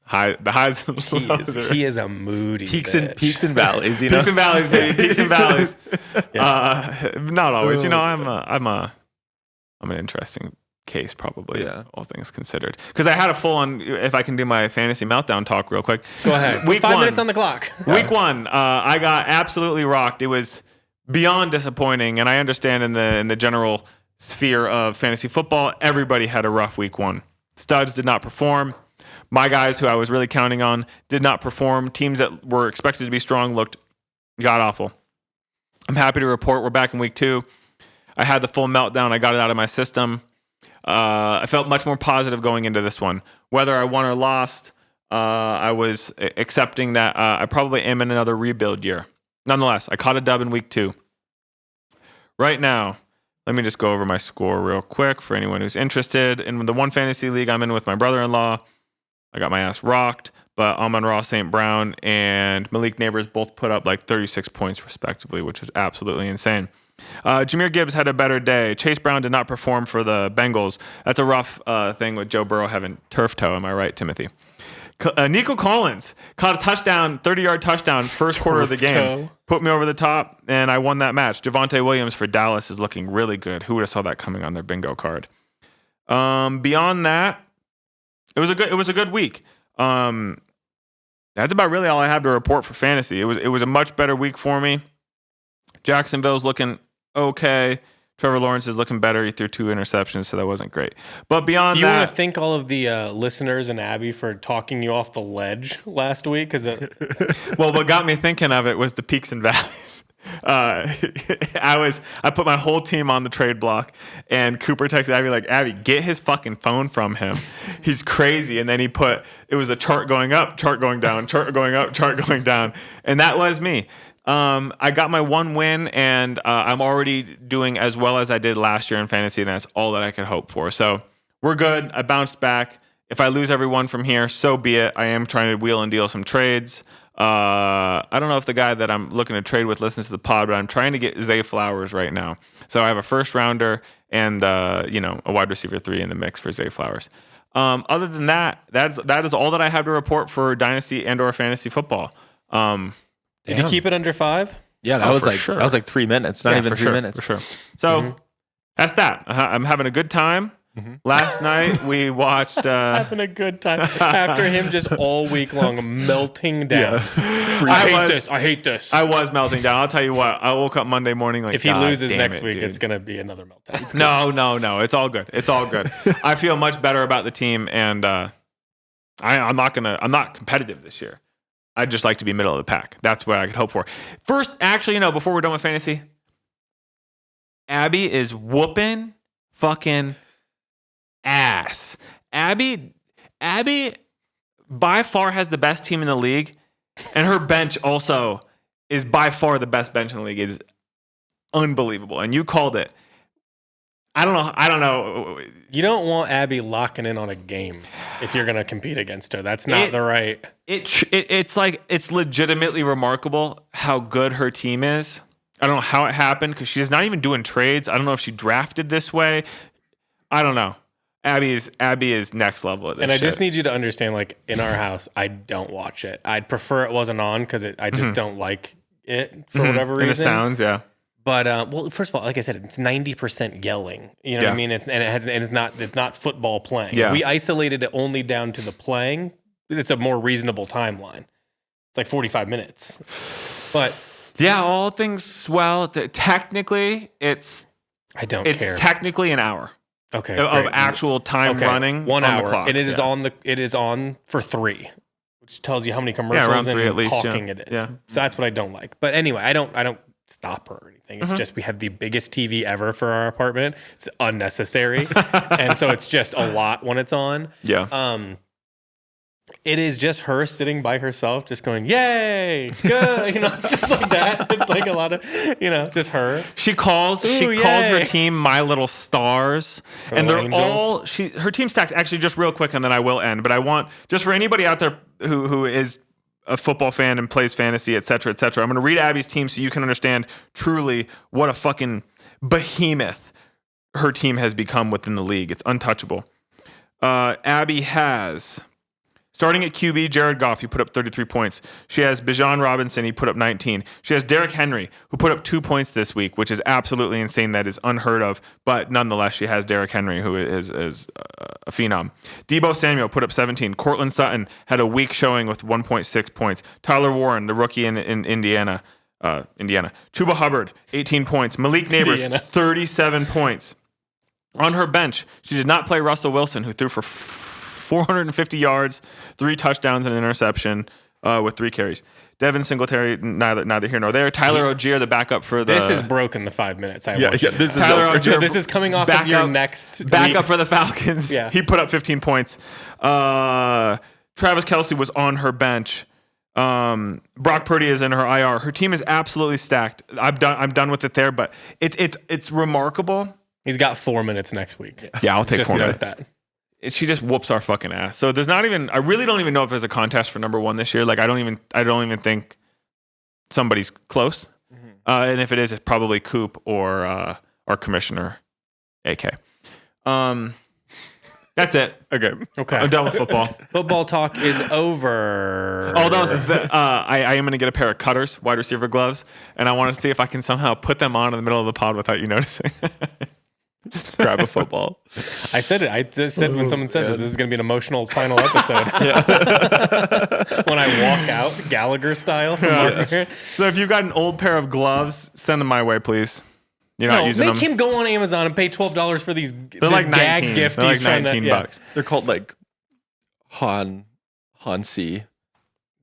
high. The highs and the lows. He is a moody Peaks bitch. and valleys. You know. Peaks and valleys, baby. Peaks and valleys. Not always. You know, I'm an interesting case, probably. Yeah. All things considered, because I had a full on. If I can do my fantasy meltdown talk real quick. Go ahead. Week 5 one. minutes on the clock. Week 1, I got absolutely rocked. It was beyond disappointing, and I understand in the general sphere of fantasy football, everybody had a rough week 1. Studs did not perform. My guys, who I was really counting on, did not perform. Teams that were expected to be strong looked god awful. I'm happy to report we're back in week 2. I had the full meltdown. I got it out of my system. I felt much more positive going into this one. Whether I won or lost, I was accepting that I probably am in another rebuild year. Nonetheless, I caught a dub in week 2. Right now, let me just go over my score real quick for anyone who's interested. In the one fantasy league I'm in with my brother-in-law, I got my ass rocked, but Amon-Ra St. Brown and Malik Neighbors both put up like 36 points respectively, which is absolutely insane. Jahmyr Gibbs had a better day. Chase Brown did not perform for the Bengals. That's a rough thing with Joe Burrow having turf toe. Am I right, Timothy? Nico Collins caught a touchdown, 30-yard touchdown, first quarter of the game. Put me over the top, and I won that match. Javonte Williams for Dallas is looking really good. Who would have saw that coming on their bingo card? Beyond that, it was a good week. that's about really all I have to report for fantasy. It was a much better week for me. Jacksonville's looking okay. Trevor Lawrence is looking better. He threw 2 interceptions, so that wasn't great. But beyond you that, want to thank all of the listeners and Abby for talking you off the ledge last week? Because well, what got me thinking of it was the peaks and valleys. I put my whole team on the trade block, and Cooper texted Abby like, Abby, get his fucking phone from him. He's crazy. And then it was a chart going up, chart going down, chart going up, chart going down. And that was me. I got my 1 win, and I'm already doing as well as I did last year in fantasy, and that's all that I could hope for. So we're good. I bounced back. If I lose everyone from here, so be it. I am trying to wheel and deal some trades. I don't know if the guy that I'm looking to trade with listens to the pod, but I'm trying to get Zay Flowers right now. So I have a first rounder and a wide receiver 3 in the mix for Zay Flowers. Other than that is all that I have to report for Dynasty and or fantasy football. Did you keep it under 5? Yeah, that was like 3 minutes. Not even 3 minutes. For sure. So that's that. I'm having a good time. Mm-hmm. Last night we watched having a good time after him just all week long melting down. Yeah. I hate this. I was melting down. I'll tell you what. I woke up Monday morning like, if he loses next week, dude, it's gonna be another meltdown. No. It's all good. It's all good. I feel much better about the team, and I'm not competitive this year. I'd just like to be middle of the pack. That's what I could hope for. First, actually, before we're done with fantasy, Abby is whooping fucking ass. Abby by far has the best team in the league, and her bench also is by far the best bench in the league. It is unbelievable, and you called it. I don't know. You don't want Abby locking in on a game if you're going to compete against her. That's not the right. It's like, it's legitimately remarkable how good her team is. I don't know how it happened because she's not even doing trades. I don't know if she drafted this way. I don't know. Abby is next level at this. And I just need you to understand, like, in our house, I don't watch it. I'd prefer it wasn't on because I just don't like it for whatever reason. And the sounds, yeah. But well, first of all, like I said, it's 90% yelling. You know what I mean? It's not football playing. Yeah. If we isolated it only down to the playing, it's a more reasonable timeline. It's like 45 minutes. But yeah, all things technically it's technically an hour. Okay. Of actual time running 1 hour. the clock. And it is on for 3, which tells you how many commercials around 3 and at least, talking it is. Yeah. So that's what I don't like. But anyway, I don't stop her or anything. It's just we have the biggest TV ever for our apartment. It's unnecessary. And so it's just a lot when it's on. Yeah. It is just her sitting by herself, just going, yay, good. Just like that. It's like a lot of, just her. She calls her team My Little Stars. And they're angels. Her team stacked, actually, just real quick, and then I will end. But I want, just for anybody out there who is a football fan and plays fantasy, et cetera, I'm going to read Abby's team so you can understand truly what a fucking behemoth her team has become within the league. It's untouchable. Abby has, starting at QB, Jared Goff, he put up 33 points. She has Bijan Robinson, he put up 19. She has Derrick Henry, who put up 2 points this week, which is absolutely insane. That is unheard of. But nonetheless, she has Derrick Henry, who is a phenom. Deebo Samuel put up 17. Cortland Sutton had a weak showing with 1.6 points. Tyler Warren, the rookie in Indiana. Chuba Hubbard, 18 points. Malik Neighbors, 37 points. On her bench, she did not play Russell Wilson, who threw for 450 yards, 3 touchdowns, and an interception with 3 carries. Devin Singletary, neither here nor there. Tyler Algier, the backup for the... This is broken the 5 minutes. This is Tyler Algier, so this is coming off of your next... Backup for the Falcons. Yeah. He put up 15 points. Travis Kelce was on her bench. Brock Purdy is in her IR. Her team is absolutely stacked. I'm done with it there, but it's remarkable. He's got 4 minutes next week. Yeah, I'll take just 4 note minutes. That. She just whoops our fucking ass. So there's not even. I really don't even know if there's a contest for number 1 this year. Like I don't even think somebody's close. Mm-hmm. And if it is, it's probably Coop or our commissioner, AK. That's it. Okay. I'm done with football. Football talk is over. Although I am going to get a pair of cutters, wide receiver gloves, and I want to see if I can somehow put them on in the middle of the pod without you noticing. Just grab a football. I said it. I just said when someone said this is going to be an emotional final episode. When I walk out, Gallagher style. So if you've got an old pair of gloves, send them my way, please. You're not using them. Make him go on Amazon and pay $12 for these. They're like 19. Gift They're like 19 bucks. They're called like Hansi.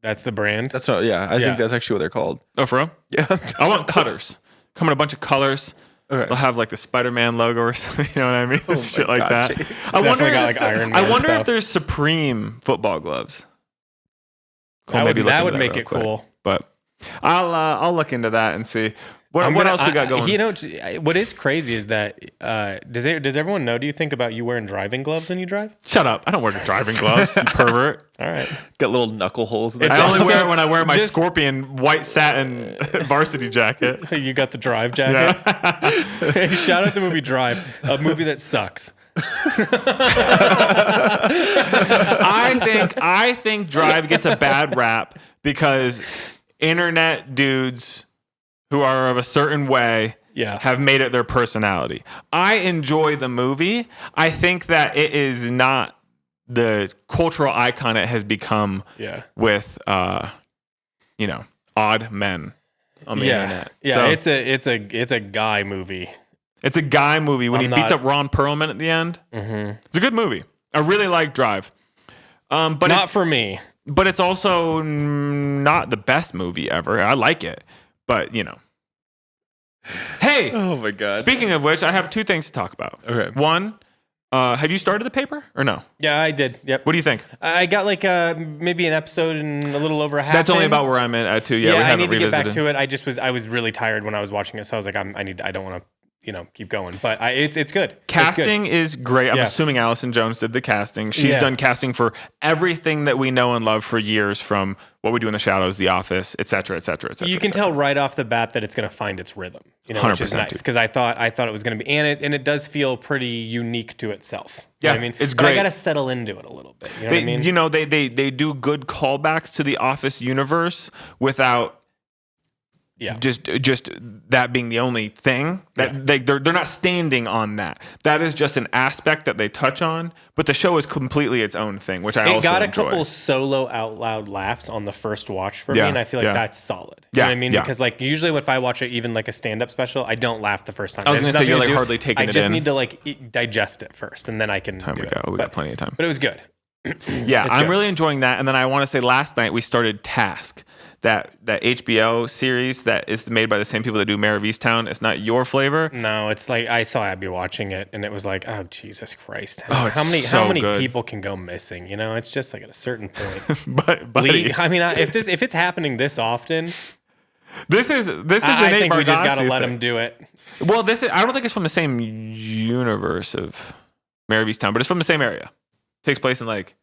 That's the brand. That's not. Yeah, I think that's actually what they're called. Oh, for real? Yeah. I want cutters. Come in a bunch of colors. Okay. They'll have like the Spider-Man logo or something. You know what I mean? Shit like God, that. Jake. I wonder. Got, like, Iron Man I wonder stuff. if there's Supreme football gloves. That would make it cool. But I'll look into that and see. What else we got going? You know, what is crazy is that does everyone know? Do you think about you wearing driving gloves when you drive? Shut up! I don't wear driving gloves. You pervert. All right. Got little knuckle holes. In I only wear it when I wear my Scorpion white satin varsity jacket. You got the Drive jacket. Yeah. Hey, shout out the movie Drive, a movie that sucks. I think Drive gets a bad rap because internet dudes who are of a certain way have made it their personality. I enjoy the movie. I think that it is not the cultural icon it has become with odd men on the internet. Yeah, so, it's a guy movie. It's a guy movie. When he beats up Ron Perlman at the end, it's a good movie. I really like Drive. But not for me. But it's also not the best movie ever. I like it. But, Hey! Oh, my God. Speaking of which, I have two things to talk about. Okay. One, have you started the paper or no? Yeah, I did. Yep. What do you think? I got like maybe an episode and a little over half. That's only about where I'm at too. Yeah, we haven't I need to revisited. Get back to it. I was really tired when I was watching it, so I was like, I don't want to keep going. But it's good. Casting is great. I'm assuming Allison Jones did the casting. She's done casting for everything that we know and love for years, from What We Do in the Shadows, The Office, et cetera, et cetera, et cetera. You can tell right off the bat that it's going to find its rhythm, which is nice, because I thought it was going to be, and it does feel pretty unique to itself. Yeah, you know what I mean, it's but great. I got to settle into it a little bit. You know what I mean? They do good callbacks to the Office universe without. Yeah. Just that being the only thing that they're not standing on that. That is just an aspect that they touch on, but the show is completely its own thing, which I also enjoy. It got a couple solo out loud laughs on the first watch for me, and I feel like that's solid. You know what I mean? Because like usually if I watch it, even like a stand-up special, I don't laugh the first time. I was going to say you're like hardly taking it in. I just need to digest it first, and then I can we got plenty of time. But it was good. Yeah, I'm really enjoying that. And then I want to say last night we started Task. That HBO series that is made by the same people that do Mayor of Easttown. It's not your flavor. No, it's like I saw Abby watching it, and it was like, oh Jesus Christ! How many people can go missing? It's just like at a certain point. But buddy, if it's happening this often, this is the I think we just got to let him do it. Well, I don't think it's from the same universe of Mayor of Easttown, but it's from the same area. It takes place in like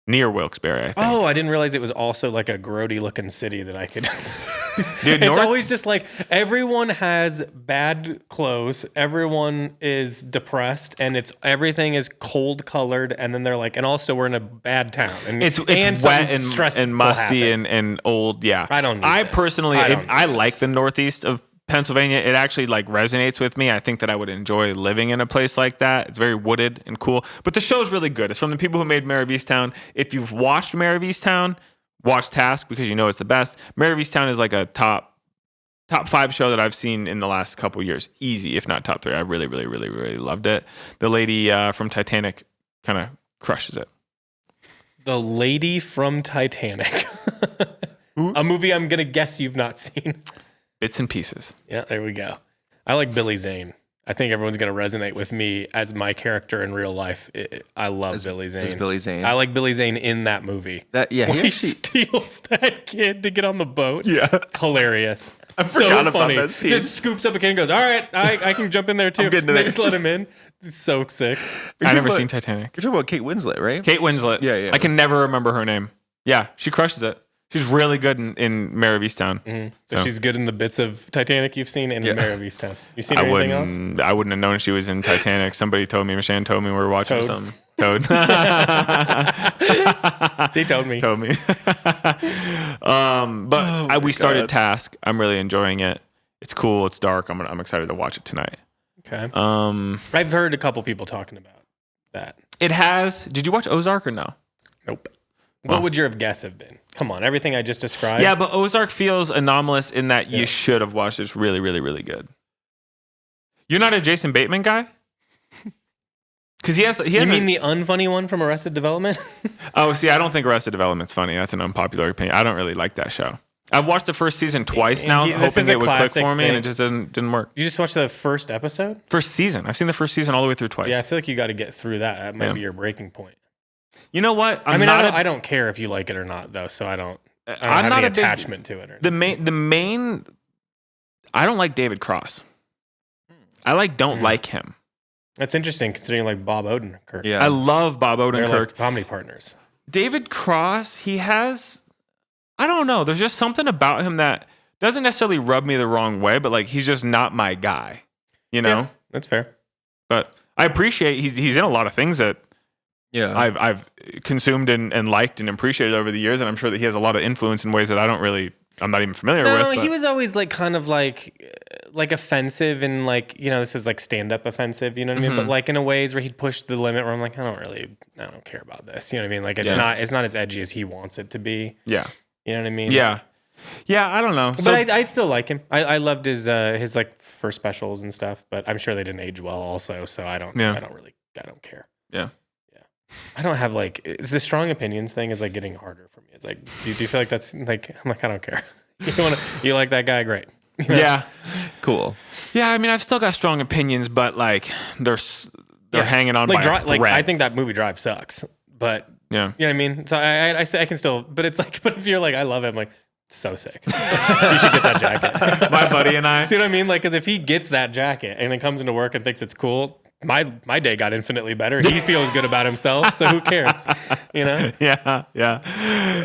near Wilkes-Barre, I think. Oh, I didn't realize it was also like a grody looking city that I could. Dude, it's always just like everyone has bad clothes, everyone is depressed, and everything is cold colored, and then they're like, and also we're in a bad town, and it's wet and musty and old. Yeah, I don't. I personally, I like the Northeast of Pennsylvania. It actually like resonates with me. I think that I would enjoy living in a place like that. It's very wooded and cool. But the show's really good. It's from the people who made Mayor of Easttown. If you've watched Mayor of Easttown, watch Task because you know it's the best. Mayor of Easttown is like a top 5 show that I've seen in the last couple years. Easy, if not top 3. I really, really, really, really loved it. The lady from Titanic kind of crushes it. The lady from Titanic. A movie I'm gonna guess you've not seen. Bits and pieces. Yeah, there we go. I like Billy Zane. I think everyone's going to resonate with me as my character in real life. I love Billy Zane. As Billy Zane. I like Billy Zane in that movie. He steals that kid to get on the boat. Yeah. Hilarious. I forgot about that scene. Just scoops up a kid and goes, all right, I can jump in there too. They just let him in. It's so sick. I've never seen Titanic. You're talking about Kate Winslet, right? Kate Winslet. Yeah. I can never remember her name. Yeah, she crushes it. She's really good in Mayor of Easttown. Mm-hmm. So she's good in the bits of Titanic you've seen and Mayor of Easttown. You seen anything else? I wouldn't have known she was in Titanic. Somebody told me. Michelle told me we were watching something. Toad. She told me. We started Task. I'm really enjoying it. It's cool. It's dark. I'm excited to watch it tonight. Okay. I've heard a couple people talking about that. It has. Did you watch Ozark or no? Nope. What would your guess have been? Come on, everything I just described. Yeah, but Ozark feels anomalous in that you should have watched it. It's really, really, really good. You're not a Jason Bateman guy? Because he has. You mean the unfunny one from Arrested Development? Oh, see, I don't think Arrested Development's funny. That's an unpopular opinion. I don't really like that show. I've watched the first season twice now, hoping it would click for me, and it just didn't work. You just watched the first episode? First season. I've seen the first season all the way through twice. Yeah, I feel like you got to get through that. That might be your breaking point. You know what? I don't care if you like it or not, though, so I don't have any attachment to it. The main. I don't like David Cross. I don't like him. That's interesting, considering like Bob Odenkirk. Yeah, I love Bob Odenkirk. They're like comedy partners. David Cross, he has. I don't know. There's just something about him that doesn't necessarily rub me the wrong way, but like he's just not my guy. You know? Yeah, that's fair. But I appreciate he's in a lot of things that I've consumed and liked and appreciated over the years, and I'm sure that he has a lot of influence in ways that I'm not even familiar with. No, he was always like kind of like offensive and like, this is like stand-up offensive, you know what I mean? But like in a ways where he'd push the limit where I'm like, I don't care about this. You know what I mean? Like it's not as edgy as he wants it to be. Yeah. You know what I mean? Yeah. Yeah, I don't know. But I still like him. I loved his like first specials and stuff, but I'm sure they didn't age well also, so I don't care. Yeah. I don't have like the strong opinions thing is like getting harder for me. It's like, do you feel like that's like, I'm like, I don't care. You like that guy? Great. Yeah. Cool. Yeah. I mean, I've still got strong opinions, but like they're hanging on by a thread. Like I think that movie Drive sucks, but yeah, you know what I mean? So I say I can still, but it's like, but if you're like, I love him, like, so sick. You should get that jacket. My buddy and I. See what I mean? Like, because if he gets that jacket and then comes into work and thinks it's cool, my day got infinitely better. He feels good about himself, so who cares? You know? Yeah.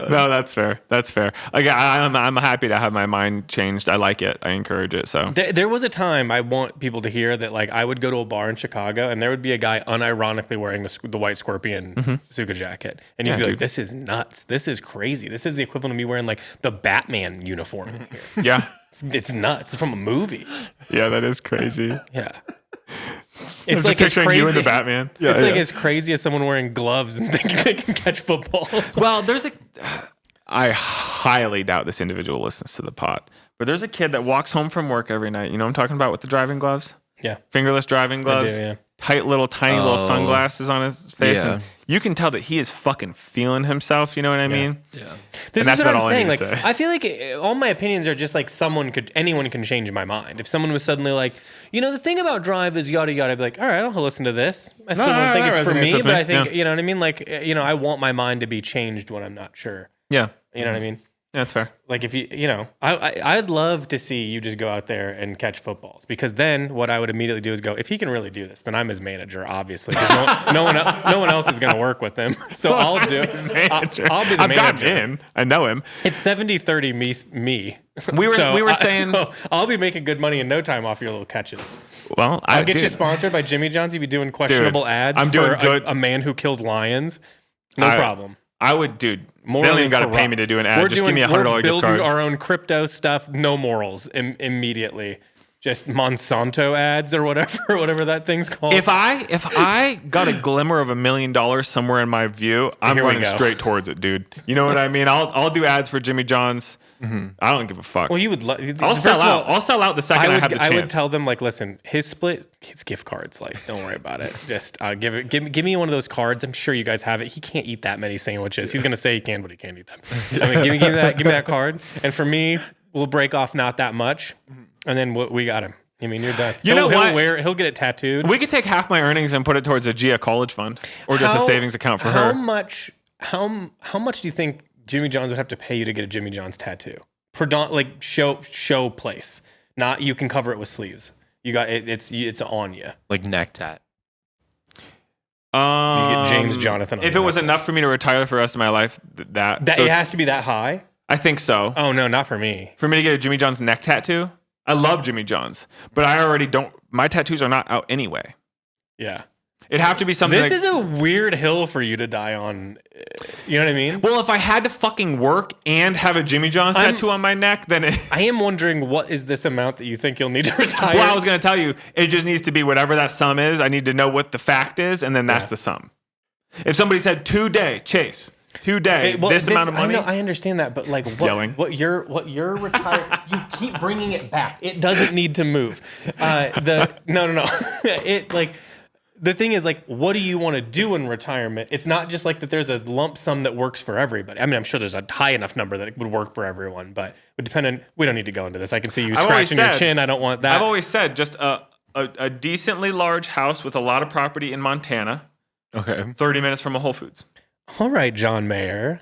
No, that's fair. Like, I'm happy to have my mind changed. I like it. I encourage it. So there was a time, I want people to hear that, like, I would go to a bar in Chicago and there would be a guy unironically wearing the white Scorpion Suka jacket, and you'd be like, "This is nuts. This is crazy. This is the equivalent of me wearing like the Batman uniform in here." Yeah, it's nuts. It's from a movie. Yeah, that is crazy. Yeah. It's like as crazy. You and the Batman. Yeah, it's like as crazy as someone wearing gloves and thinking they can catch footballs. Well, I highly doubt this individual listens to the pod, but there's a kid that walks home from work every night. You know what I'm talking about with the driving gloves? Yeah. Fingerless driving gloves. I do, yeah. Tiny little sunglasses on his face. Yeah. And you can tell that he is fucking feeling himself. You know what I mean? Yeah. This is what I'm saying. Like, I feel like all my opinions are just like anyone can change my mind. If someone was suddenly like, the thing about Drive is yada yada, I'd be like, all right, I'll listen to this. I still don't think it's for me, but I think, you know what I mean? Like, I want my mind to be changed when I'm not sure. Yeah. You know what I mean? That's fair. Like if I'd love to see you just go out there and catch footballs, because then what I would immediately do is go, if he can really do this, then I'm his manager, obviously, because no one else is going to work with him. So I'll do it. I'll be the I've manager. gotten in. I know him. It's 70-30 me. We were saying so I'll be making good money in no time off your little catches. Well, I'll get you sponsored by Jimmy John's. You'd be doing questionable ads. I'm doing good. A man who kills lions. No problem. I would, dude. They don't even got to pay me to do an ad. Just give me $100 gift card. We're building our own crypto stuff. No morals immediately. Just Monsanto ads or whatever that thing's called. If I got a glimmer of $1 million somewhere in my view, I'm running straight towards it, dude. You know what I mean? I'll do ads for Jimmy John's. Mm-hmm. I don't give a fuck. Well, you would. I'll sell out. I'll sell out the second I have the chance. I would tell them, like, listen, his split, his gift cards. Like, don't worry about it. Just give me one of those cards. I'm sure you guys have it. He can't eat that many sandwiches. He's gonna say he can, but he can't eat them. I mean, give me that card. And for me, we'll break off not that much, and then we got him. I mean, you're done. He'll get it tattooed. We could take half my earnings and put it towards a Gia college fund or just a savings account for her. How much do you think Jimmy John's would have to pay you to get a Jimmy John's tattoo? Like show place. Not you can cover it with sleeves. You got it. It's on you. Like neck tat. You get James Jonathan. If it was enough for me to retire for the rest of my life, that it has to be that high. I think so. Oh no, not for me. For me to get a Jimmy John's neck tattoo, I love Jimmy John's, but I already don't. My tattoos are not out anyway. Yeah. It'd have to be something. This is a weird hill for you to die on. You know what I mean? Well, if I had to fucking work and have a Jimmy John's tattoo on my neck, then I am wondering, what is this amount that you think you'll need to retire? Well, I was going to tell you, it just needs to be whatever that sum is. I need to know what the fact is, and then that's the sum. If somebody said today, Chase, today, this amount of money. I understand that, but like what you're retired, you keep bringing it back. It doesn't need to move. No. It like. The thing is, like, what do you want to do in retirement? It's not just like that there's a lump sum that works for everybody. I mean, I'm sure there's a high enough number that it would work for everyone, but it would depend on, we don't need to go into this. I can see you scratching your chin. I don't want that. I've always said just a decently large house with a lot of property in Montana. Okay. 30 minutes from a Whole Foods. All right, John Mayer.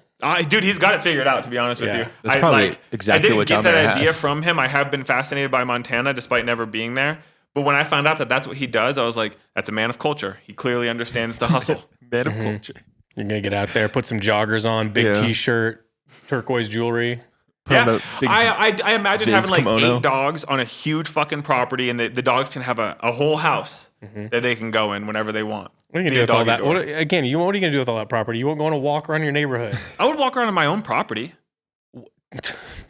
Dude, he's got it figured out, to be honest with you. That's probably exactly what John Mayer has. I didn't get that idea from him. I have been fascinated by Montana despite never being there. But when I found out that that's what he does, I was like, that's a man of culture. He clearly understands the hustle. Man of culture. You're going to get out there, put some joggers on, big T-shirt, turquoise jewelry. I imagine having like kimono. 8 dogs on a huge fucking property, and the dogs can have a whole house that they can go in whenever they want. What are you going to do with all that? What are you going to do with all that property? You won't go on a walk around your neighborhood. I would walk around on my own property.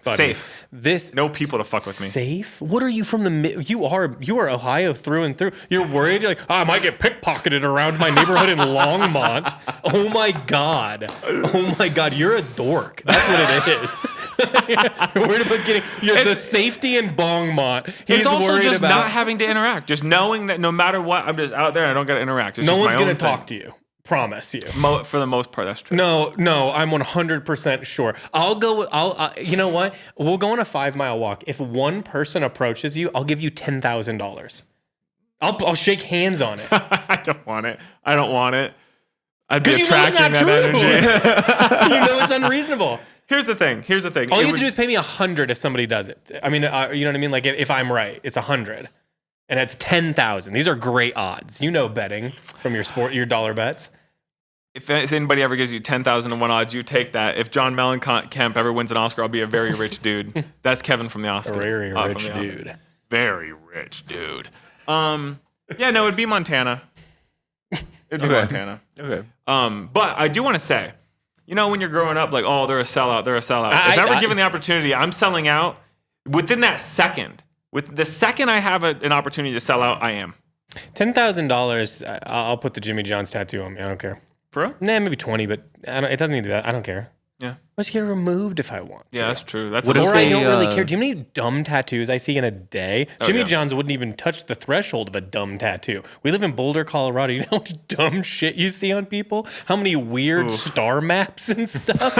Buddy, safe. No people to fuck with me. Safe? What are you from the? You are Ohio through and through. You're worried. You're like, I might get pickpocketed around my neighborhood in Longmont. Oh my god. You're a dork. That's what it is. You're worried about getting the safety in Bongmont. It's also just not having to interact. Just knowing that no matter what, I'm just out there. I don't got to interact. It's no just one's going to talk to you. Promise you. For the most part, that's true. No, I'm 100% sure. You know what? We'll go on a 5-mile walk. If one person approaches you, I'll give you $10,000. I'll shake hands on it. I don't want it. I'd be attracting that energy. You know it's unreasonable. Here's the thing. All you have to do is pay me $100 if somebody does it. I mean, you know what I mean? Like if I'm right, it's $100. And it's 10,000. These are great odds. You know betting from your dollar bets. If anybody ever gives you 10,000 to 1 odds, you take that. If John Mellencamp ever wins an Oscar, I'll be a very rich dude. That's Kevin from the Oscar. A very rich dude. Very rich dude. It'd be Montana. Montana. Okay. But I do want to say, you know, when you're growing up, like, oh, they're a sellout. If I were given the opportunity, I'm selling out within that second. With the second I have an opportunity to sell out, I am. $10,000, I'll put the Jimmy John's tattoo on me. I don't care. For real? Nah, maybe 20, but it doesn't need to be that. I don't care. Yeah. Let's get it removed if I want to. Yeah, that's true. I don't really care. Do you know how many dumb tattoos I see in a day? Jimmy John's wouldn't even touch the threshold of a dumb tattoo. We live in Boulder, Colorado. You know how much dumb shit you see on people? How many weird star maps and stuff?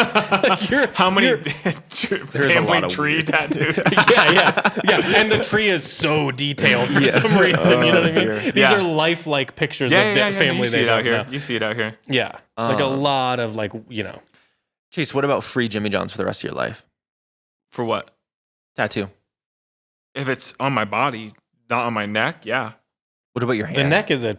How many family tree tattoos? Yeah. And the tree is so detailed for some reason. You know what I mean? These are lifelike pictures of the family they don't know. You see it out here. Yeah. Like a lot of Chase, what about free Jimmy John's for the rest of your life? For what? Tattoo. If it's on my body, not on my neck, yeah. What about your hand? The neck is a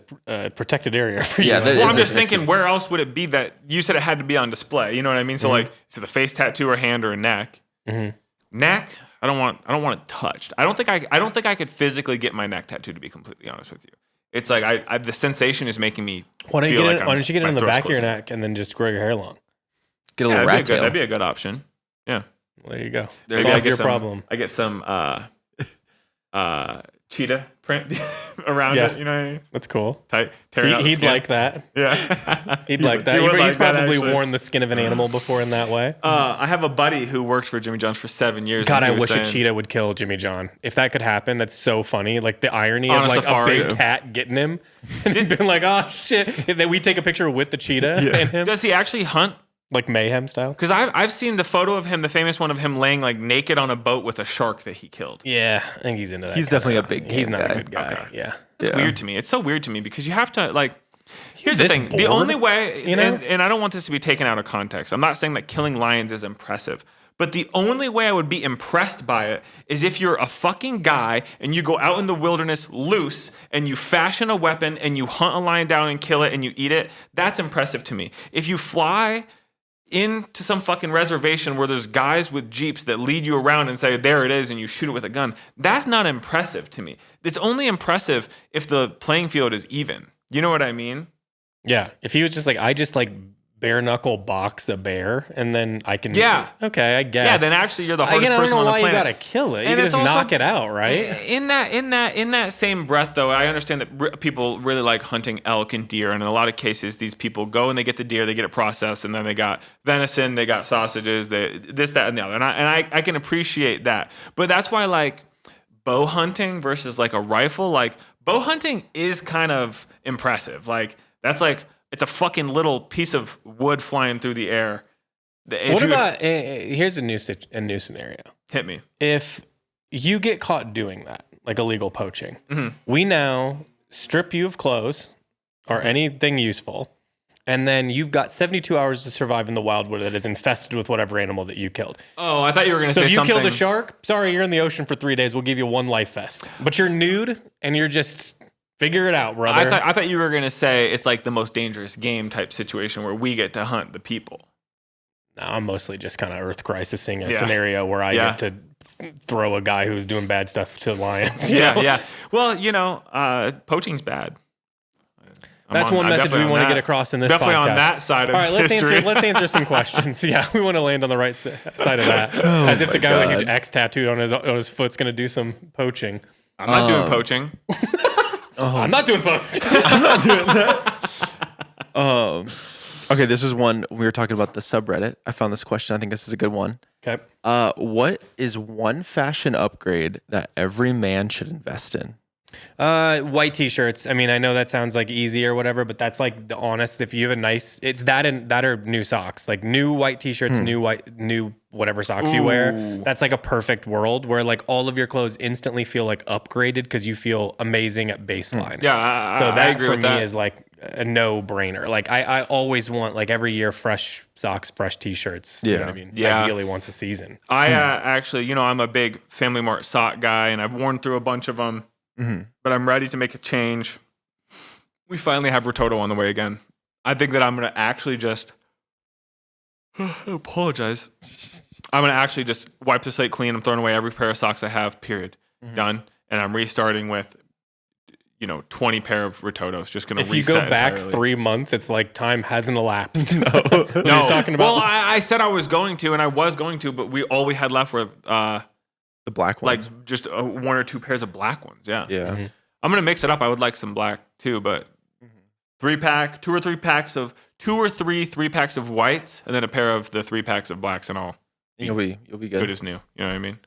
protected area for you. Yeah, well, I'm just thinking, where else would it be that you said it had to be on display? You know what I mean? So like, is it a face tattoo or hand or a neck? Mm-hmm. Neck, I don't want it touched. I don't think I could physically get my neck tattooed, to be completely honest with you. It's like the sensation is making me. Why don't you get it on the back of your neck and then just grow your hair long? Get a little rat tail. That'd be a good option. Yeah. There you go. Solve your problem. I get some cheetah print around it. You know what I mean? That's cool. He'd like that. Yeah. He'd like that. He's probably worn the skin of an animal before in that way. I have a buddy who worked for Jimmy John's for 7 years. God, I wish a cheetah would kill Jimmy John. If that could happen, that's so funny. Like the irony of like safari, a big cat getting him and he's been like, oh shit. And then we take a picture with the cheetah and him. Does he actually hunt? Like mayhem style? Because I've seen the photo of him, the famous one of him laying like naked on a boat with a shark that he killed. Yeah, I think he's into that. He's definitely a big game. He's not guy. a good guy. Okay. Yeah. It's weird to me. It's so weird to me because you have to like. Here's the thing. The only way, and I don't want this to be taken out of context. I'm not saying that killing lions is impressive. But the only way I would be impressed by it is if you're a fucking guy and you go out in the wilderness loose and you fashion a weapon and you hunt a lion down and kill it and you eat it. That's impressive to me. If you fly into some fucking reservation where there's guys with jeeps that lead you around and say, there it is, and you shoot it with a gun, that's not impressive to me. It's only impressive if the playing field is even. You know what I mean? Yeah. If he was just like, I just like bare knuckle box a bear and then I can. Yeah. Okay, I guess. Yeah. Then actually, you're the hardest Again, I don't person know on the why you planet. gotta kill it. You And can it's just also- knock it out, right? In that same breath, though, I understand that people really like hunting elk and deer, and in a lot of cases, these people go and they get the deer, they get it processed, and then they got venison, they got sausages, this, that, and the other, and I can appreciate that, but that's why like bow hunting versus like a rifle, like bow hunting is kind of impressive. Like that's like it's a fucking little piece of wood flying through the air. What about here's a new scenario. Hit me. If you get caught doing that, like illegal poaching, we now strip you of clothes or anything useful, and then you've got 72 hours to survive in the wild where that is infested with whatever animal that you killed. Oh, I thought you were going to say So if you something. killed a shark, sorry, you're in the ocean for 3 days. We'll give you 1 life vest. But you're nude and you're just figure it out, brother. I thought you were going to say it's like the most dangerous game type situation where we get to hunt the people. No, I'm mostly just kind of Earth Crisising a scenario where I get to throw a guy who's doing bad stuff to lions. you know? Yeah. Well, poaching's bad. That's one message we want to get across in this definitely podcast. on that side of All right, history. let's answer some questions. Yeah, we want to land on the right side of that. As if the guy with a huge X tattooed on his foot's going to do some poaching. I'm not doing poaching. I'm not doing poaching. I'm not doing that. Okay, this is one we were talking about the subreddit. I found this question. I think this is a good one. Okay. What is one fashion upgrade that every man should invest in? White t-shirts. I mean, I know that sounds like easy or whatever, but that's like the honest. If you have a nice, it's that and that are new socks, like new white t-shirts, new whatever socks you wear. That's like a perfect world where like all of your clothes instantly feel like upgraded because you feel amazing at baseline. Yeah, so I that agree for with me that. is like a no-brainer. Like I always want like every year fresh socks, fresh t-shirts. You know what I mean? Yeah. Ideally once a season. I actually, I'm a big Family Mart sock guy, and I've worn through a bunch of them. But I'm ready to make a change. We finally have Rototo on the way again. I think that I'm going to actually just apologize. I'm going to actually just wipe the slate clean. I'm throwing away every pair of socks I have, period. Done. And I'm restarting with, 20 pair of Rototos. Just going to reset. If you go back entirely. 3 months, it's like time hasn't elapsed. No. He's talking about. Well, I said I was going to, and I was going to, but all we had left were The black ones. like just 1 or 2 pairs of black ones. Yeah. Yeah. I'm gonna mix it up. I would like some black too, but 3-pack, 2 or 3 packs of 2 or 3 3-packs of whites, and then a pair of the 3-packs of blacks, and all You'll be good. good as new. You know what I mean?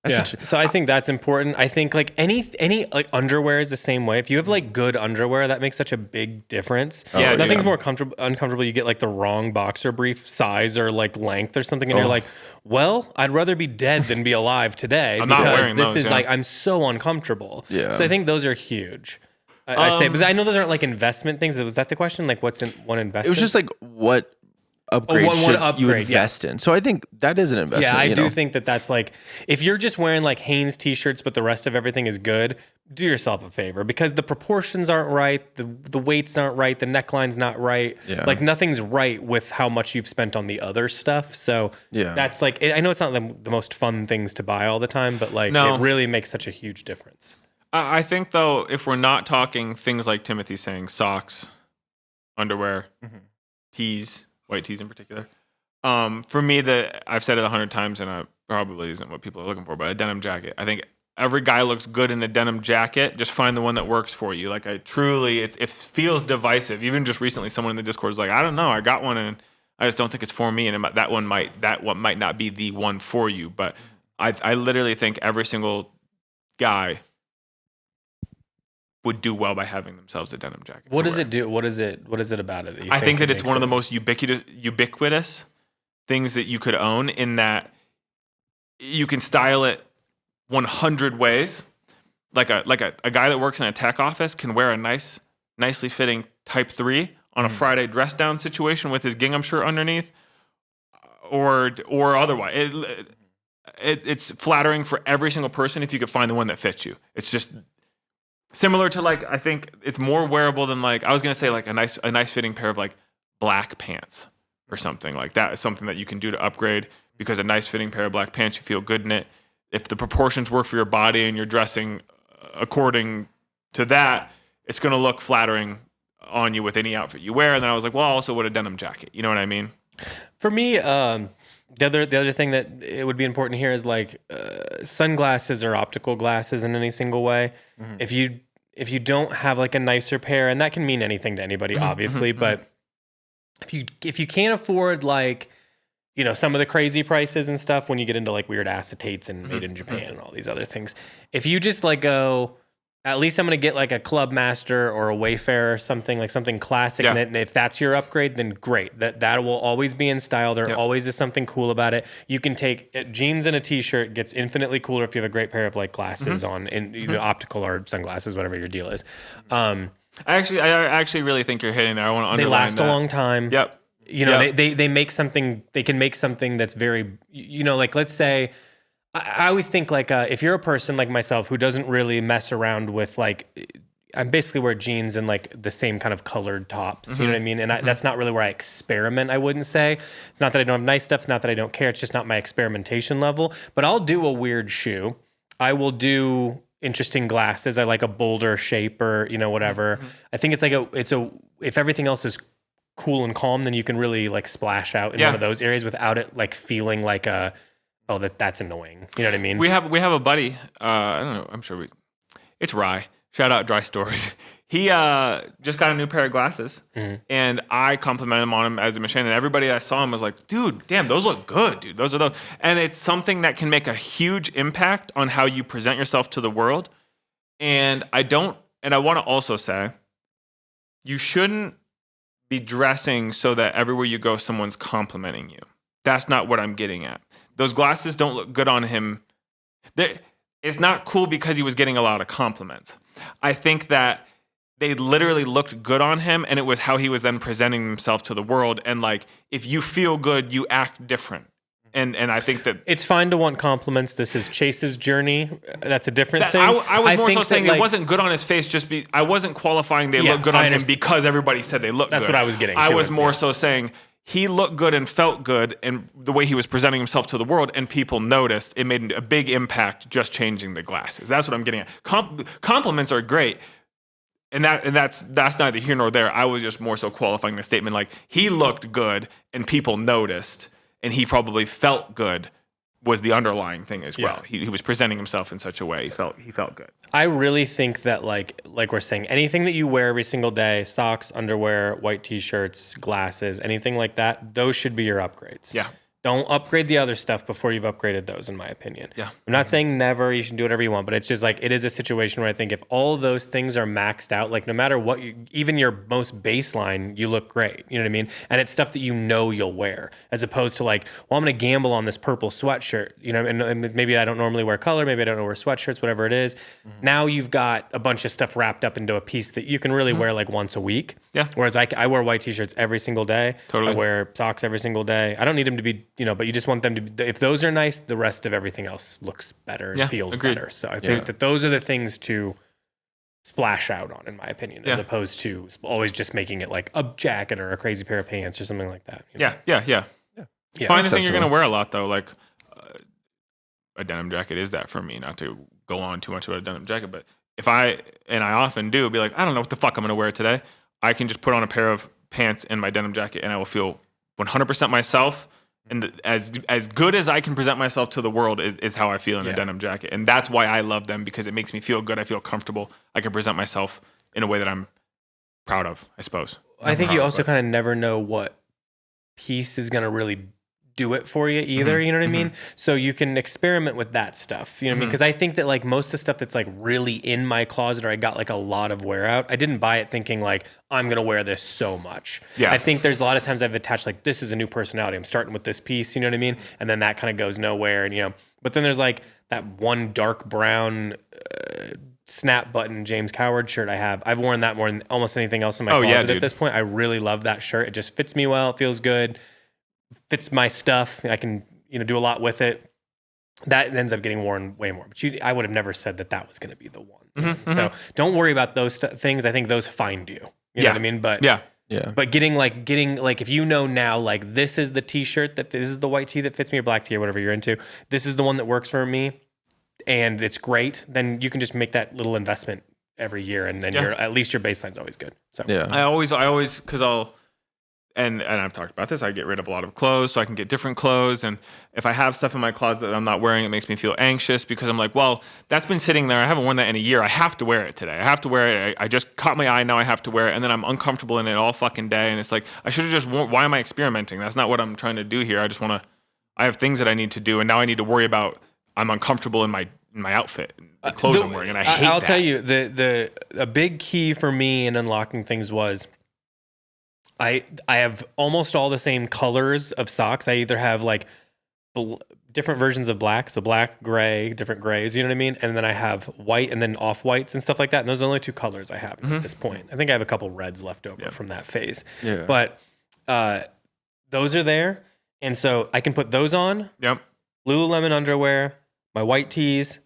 That's Yeah. interesting. So I think that's important. I think like any like underwear is the same way. If you have like good underwear, that makes such a big difference. Yeah, Nothing's dude. more uncomfortable. You get like the wrong boxer brief size or like length or something, and you're like, well, I'd rather be dead than be alive today I'm not because wearing this those, is yeah. like I'm so uncomfortable. Yeah. So I think those are huge. I'd say, but I know those aren't like investment things. Was that the question? Like, what's in one investment? It was just like what upgrade one should you upgrade, yeah. invest in? So I think that is an investment. Yeah, I you do know? think that's like, if you're just wearing like Hanes t-shirts, but the rest of everything is good, do yourself a favor because the proportions aren't right, the weight's not right, the neckline's not right. Yeah. Like nothing's right with how much you've spent on the other stuff. So Yeah. that's like, I know it's not the most fun things to buy all the time, but like No. it really makes such a huge difference. I think though, if we're not talking things like Timothy's saying, socks, underwear, tees, white tees in particular. For me, I've said it 100 times, and it probably isn't what people are looking for, but a denim jacket. I think every guy looks good in a denim jacket. Just find the one that works for you. Like it feels divisive. Even just recently, someone in the Discord was like, I don't know, I got one, and I just don't think it's for me, and that one might not be the one for you. But I literally think every single guy would do well by having themselves a denim jacket. What does it do? What is it about it? That you I think that it's makes one of the it- most ubiquitous things that you could own, in that you can style it 100 ways. Like a guy that works in a tech office can wear a nicely fitting Type 3 on a Friday dress down situation with his gingham shirt underneath, or otherwise. It's flattering for every single person if you could find the one that fits you. It's just similar to like, I think it's more wearable than like, I was gonna say like a nice fitting pair of like black pants or something like that is something that you can do to upgrade, because a nice fitting pair of black pants, you feel good in it. If the proportions work for your body and you're dressing according to that, it's gonna look flattering on you with any outfit you wear. And then I was like, well, I also would a denim jacket. You know what I mean? For me, the other thing that it would be important here is like sunglasses or optical glasses in any single way. Mm-hmm. If you don't have like a nicer pair, and that can mean anything to anybody, obviously, but if you can't afford like, you know, some of the crazy prices and stuff when you get into like weird acetates and made in Japan and all these other things, if you just like go, at least I'm going to get like a Club Master or a Wayfarer or something, like something classic. Yeah. And if that's your upgrade, then great. That will always be in style. There always is something cool about it. You can take jeans and a t-shirt. Gets infinitely cooler if you have a great pair of like glasses on, and you know, optical or sunglasses, whatever your deal is. I actually really think you're hitting there. I want to underline they last that. A long time. Yep. You know, they make something. They can make something that's very, you know, like let's say. I always think like if you're a person like myself who doesn't really mess around with like, I basically wear jeans and like the same kind of colored tops, you know what I mean? And that's not really where I experiment, I wouldn't say. It's not that I don't have nice stuff. It's not that I don't care. It's just not my experimentation level. But I'll do a weird shoe. I will do interesting glasses. I like a bolder shape or, you know, whatever. I think it's like if everything else is cool and calm, then you can really like splash out in one of those areas without it like feeling like a, oh, that's annoying. You know what I mean? We have a buddy. I don't know. I'm sure it's Rye. Shout out Dry Storage. He just got a new pair of glasses, and I complimented him on him as a machine. And everybody I saw him was like, "Dude, damn, those look good, dude. Those are those." And it's something that can make a huge impact on how you present yourself to the world. And I want to also say, you shouldn't be dressing so that everywhere you go, someone's complimenting you. That's not what I'm getting at. Those glasses don't look good on him. It's not cool because he was getting a lot of compliments. I think that they literally looked good on him, and it was how he was then presenting himself to the world. And like, if you feel good, you act different. And I think that it's fine to want compliments. This is Chase's journey. That's a different thing. I was more so saying it wasn't good on his face. I wasn't qualifying they look good on him because everybody said they look good. That's what I was getting. I was more so saying he looked good and felt good, and the way he was presenting himself to the world, and people noticed. It made a big impact just changing the glasses. That's what I'm getting at. Compliments are great, and that's neither here nor there. I was just more so qualifying the statement like he looked good and people noticed, and he probably felt good was the underlying thing as well. He was presenting himself in such a way he felt good. I really think that like we're saying, anything that you wear every single day, socks, underwear, white t-shirts, glasses, anything like that, those should be your upgrades. Yeah. Don't upgrade the other stuff before you've upgraded those, in my opinion. Yeah. I'm not saying never, you should do whatever you want, but it's just like, it is a situation where I think if all those things are maxed out, like no matter what, even your most baseline, you look great. You know what I mean? And it's stuff that you know you'll wear, as opposed to like, well, I'm going to gamble on this purple sweatshirt, you know, and maybe I don't normally wear color, maybe I don't wear sweatshirts, whatever it is. Now you've got a bunch of stuff wrapped up into a piece that you can really wear like once a week. Yeah. Whereas I wear white t-shirts every single day. Totally. I wear socks every single day. I don't need them to be, you know, but you just want them to be, if those are nice, the rest of everything else looks better and feels better. So I think that those are the things to splash out on, in my opinion, as opposed to always just making it like a jacket or a crazy pair of pants or something like that. You know? Yeah. Find a thing you're going to wear a lot though. Like a denim jacket is that for me, not to go on too much about a denim jacket, but I often do be like, I don't know what the fuck I'm going to wear today. I can just put on a pair of pants and my denim jacket and I will feel 100% myself. And as good as I can present myself to the world is how I feel in a denim jacket. And that's why I love them, because it makes me feel good. I feel comfortable. I can present myself in a way that I'm proud of, I suppose. I think you also kind of never know what piece is going to really do it for you either, you know what I mean? So you can experiment with that stuff, you know what I mean? Because I think that like most of the stuff that's like really in my closet, or I got like a lot of wear out, I didn't buy it thinking like, I'm going to wear this so much. I think there's a lot of times I've attached like, this is a new personality. I'm starting with this piece, you know what I mean? And then that kind of goes nowhere, and you know, but then there's like that one dark brown snap button James Coward shirt I have. I've worn that more than almost anything else in my closet at this point. I really love that shirt. It just fits me well. It feels good. Fits my stuff. I can, you know, do a lot with it. That ends up getting worn way more. But I would have never said that was going to be the one. So don't worry about those things. I think those find you. You know what I mean? But but getting like if you know now, like this is the t-shirt, that this is the white tee that fits me, or black tee, or whatever you're into. This is the one that works for me, and it's great. Then you can just make that little investment every year, and then at least your baseline's always good. So I always because I'll. And I've talked about this. I get rid of a lot of clothes so I can get different clothes. And if I have stuff in my closet that I'm not wearing, it makes me feel anxious because I'm like, well, that's been sitting there. I haven't worn that in a year. I have to wear it today. I have to wear it. I just caught my eye. Now I have to wear it. And then I'm uncomfortable in it all fucking day. And it's like, I should have just worn. Why am I experimenting? That's not what I'm trying to do here. I have things that I need to do. And now I need to worry about I'm uncomfortable in my outfit, the clothes I'm wearing. And I hate that. I'll tell you, a big key for me in unlocking things was, I have almost all the same colors of socks. I either have like different versions of black, so black, gray, different grays, you know what I mean? And then I have white and then off whites and stuff like that. And those are the only 2 colors I have at this point. I think I have a couple reds left over from that phase. Yeah. But those are there. And so I can put those on. Yep. Lululemon underwear, my white tees,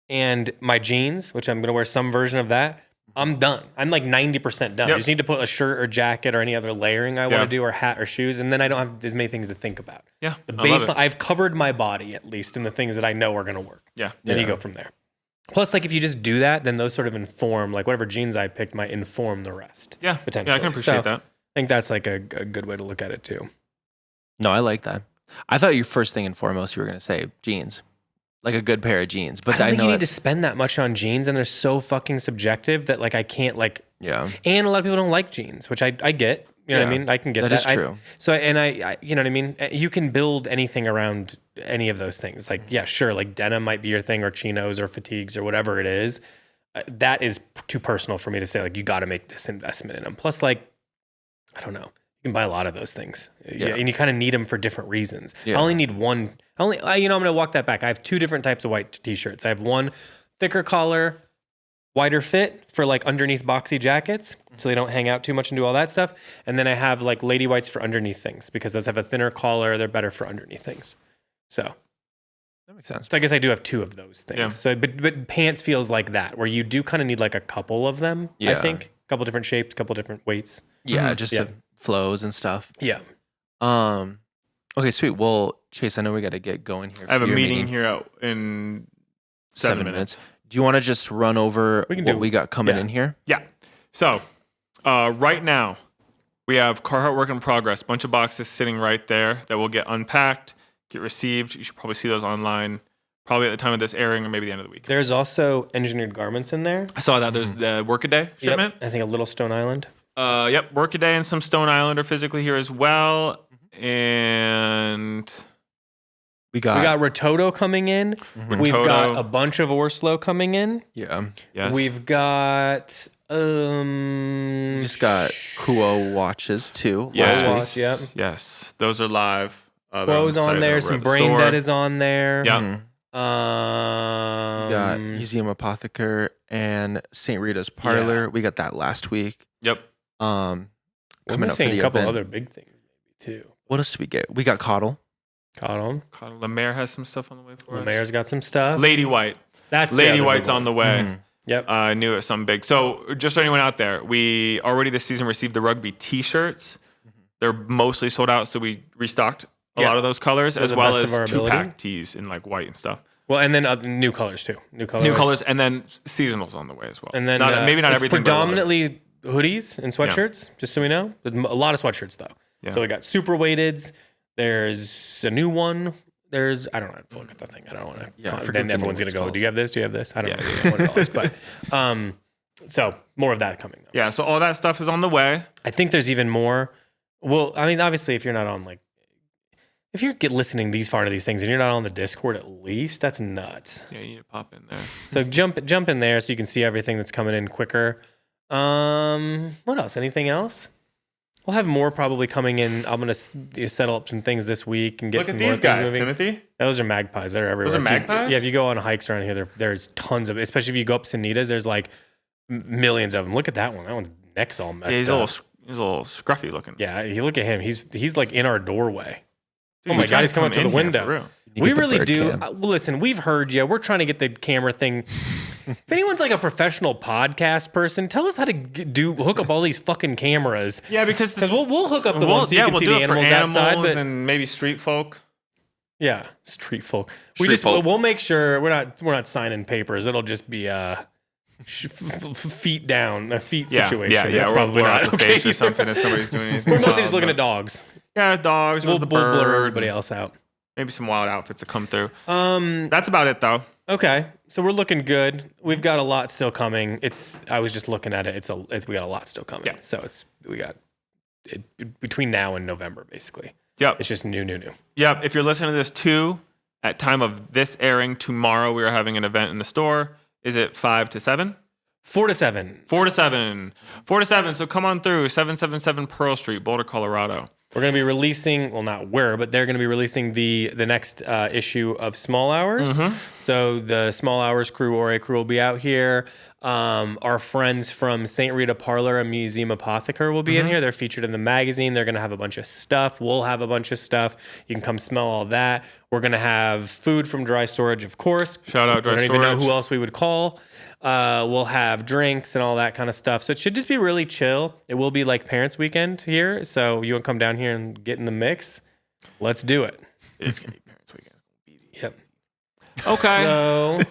and my jeans, which I'm going to wear some version of that. I'm done. I'm like 90% done. I just need to put a shirt or jacket or any other layering I want to do, or hat or shoes, and then I don't have as many things to think about. Yeah, the baseline, I've covered my body at least in the things that I know are going to work. Yeah. Then you go from there. Plus, like if you just do that, then those sort of inform, like whatever jeans I picked might inform the rest. Yeah, potentially. Yeah, I can appreciate that. I think that's like a good way to look at it too. No, I like that. I thought your first thing and foremost you were going to say jeans. Like a good pair of jeans. But I don't think you need to spend that much on jeans, and they're so fucking subjective that like I can't like. Yeah. And a lot of people don't like jeans, which I get. You know what I mean? I can get that. That is true. I you know what I mean? You can build anything around any of those things. Like, yeah, sure. Like denim might be your thing, or chinos or fatigues or whatever it is. That is too personal for me to say, like, you got to make this investment in them. Plus, like, I don't know. You can buy a lot of those things. Yeah. And you kind of need them for different reasons. Yeah. I only need one. I'm going to walk that back. I have 2 different types of white t-shirts. I have one thicker collar, wider fit for like underneath boxy jackets, so they don't hang out too much and do all that stuff. And then I have like lady whites for underneath things, because those have a thinner collar. They're better for underneath things. So that makes sense. So I guess I do have 2 of those things. Yeah. So, but pants feels like that, where you do kind of need like a couple of them. Yeah. I think a couple different shapes, couple different weights. Yeah, just flows and stuff. Yeah. Okay, sweet. Well, Chase, I know we got to get going here. I have a meeting here out in 7 minutes. Do you want to just run over what we got coming in here? Yeah. So right now we have Carhartt work in progress. Bunch of boxes sitting right there that will get unpacked, get received. You should probably see those online, probably at the time of this airing or maybe the end of the week. There's also engineered garments in there. I saw that. There's the Workaday shipment. I think a little Stone Island. Yep. Workaday and some Stone Island are physically here as well. And we got Rototo coming in. Mm-hmm. We've got a bunch of Orslo coming in. Yeah. Yes. We've got we just got Kuo watches too. Yes. Watch, yep. Yes. Those are live. Kuo's on there. Some Brain Dead is on there. Yeah. Mm-hmm. We got Museum Apotheker and St. Rita's Parlor. Yeah. We got that last week. Yep. Coming up for the a couple other big things maybe too. What else did we get? We got Coddle. Le Maire has some stuff on the way for us. Le Maire's got some stuff. Lady White. That's Lady White's on the way. Mm-hmm. Yep. I knew it was something big. So just so anyone out there, we already this season received the rugby t-shirts. Mm-hmm. They're mostly sold out, so we restocked a lot of those colors, as well as 2-pack tees in like white and stuff. Well, and then new colors too. New colors, and then seasonals on the way as well. And then maybe not it's everything. Predominantly hoodies and sweatshirts, just so we know. A lot of sweatshirts though. Yeah. So we got super weighteds. There's a new one. I don't know. Look at the thing. I don't want to. Yeah. Then everyone's gonna go. Do you have this? Do you have this? I don't know what it is, but so more of that coming. Though. Yeah. So all that stuff is on the way. I think there's even more. Well, I mean, obviously, if you're not on if you're listening these far to these things and you're not on the Discord, at least that's nuts. Yeah, you need to pop in there. So jump in there so you can see everything that's coming in quicker. What else? Anything else? We'll have more probably coming in. I'm gonna settle up some things this week and get some more things moving. Look at these guys, Timothy. Those are magpies. They're everywhere. Those are magpies? If you go on hikes around here, there's tons of. Especially if you go up Sanitas, there's like millions of them. Look at that one. That one's neck's all messed up. He's a little scruffy looking. Yeah, you look at him. He's like in our doorway. Dude, oh my God, he's coming up to the window. We really do. Listen, we've heard you. We're trying to get the camera thing. If anyone's like a professional podcast person, tell us how to hook up all these fucking cameras. Yeah, because we'll hook up the ones so you can see the animals outside, but and maybe street folk. Yeah, street folk. We'll make sure we're not signing papers. It'll just be feet down, a feet Yeah, situation. yeah. That's Or probably blur not out the okay. face or something if somebody's doing anything. We're mostly just looking but- at dogs. Yeah, dogs. We'll With the blur bird, everybody else out. Maybe some wild outfits that come through. That's about it, though. Okay, so we're looking good. We've got a lot still coming. I was just looking at it. We got a lot still coming. Yeah. So we got between now and November, basically. Yep. It's just new. Yep. If you're listening to this too, at time of this airing tomorrow, we are having an event in the store. Is it 5 to 7? 4 to 7. 4 to 7. 4 to 7. So come on through 777 Pearl Street, Boulder, Colorado. We're going to be releasing, well, not but they're going to be releasing the next issue of Small Hours. Mm-hmm. So the Small Hours crew, Ore crew, will be out here. Our friends from St. Rita Parlor and Museum Apothecary will be in here. They're featured in the magazine. They're going to have a bunch of stuff. We'll have a bunch of stuff. You can come smell all that. We're going to have food from Dry Storage, of course. Shout out Dry I don't Storage. even know who else we would call. We'll have drinks and all that kind of stuff. So it should just be really chill. It will be like Parents Weekend here. So you want to come down here and get in the mix? Let's do it. It's going to be Parents Weekend. Yep. Okay. So,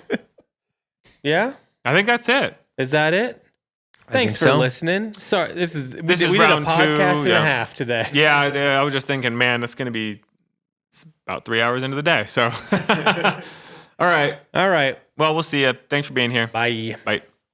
yeah. I think that's it. Is that it? Thanks for so. listening. Sorry, we is did a round podcast 2, and a half today. Yeah, I was just thinking, man, that's going to be about 3 hours into the day. So, all right. All right. Well, we'll see you. Thanks for being here. Bye. Bye.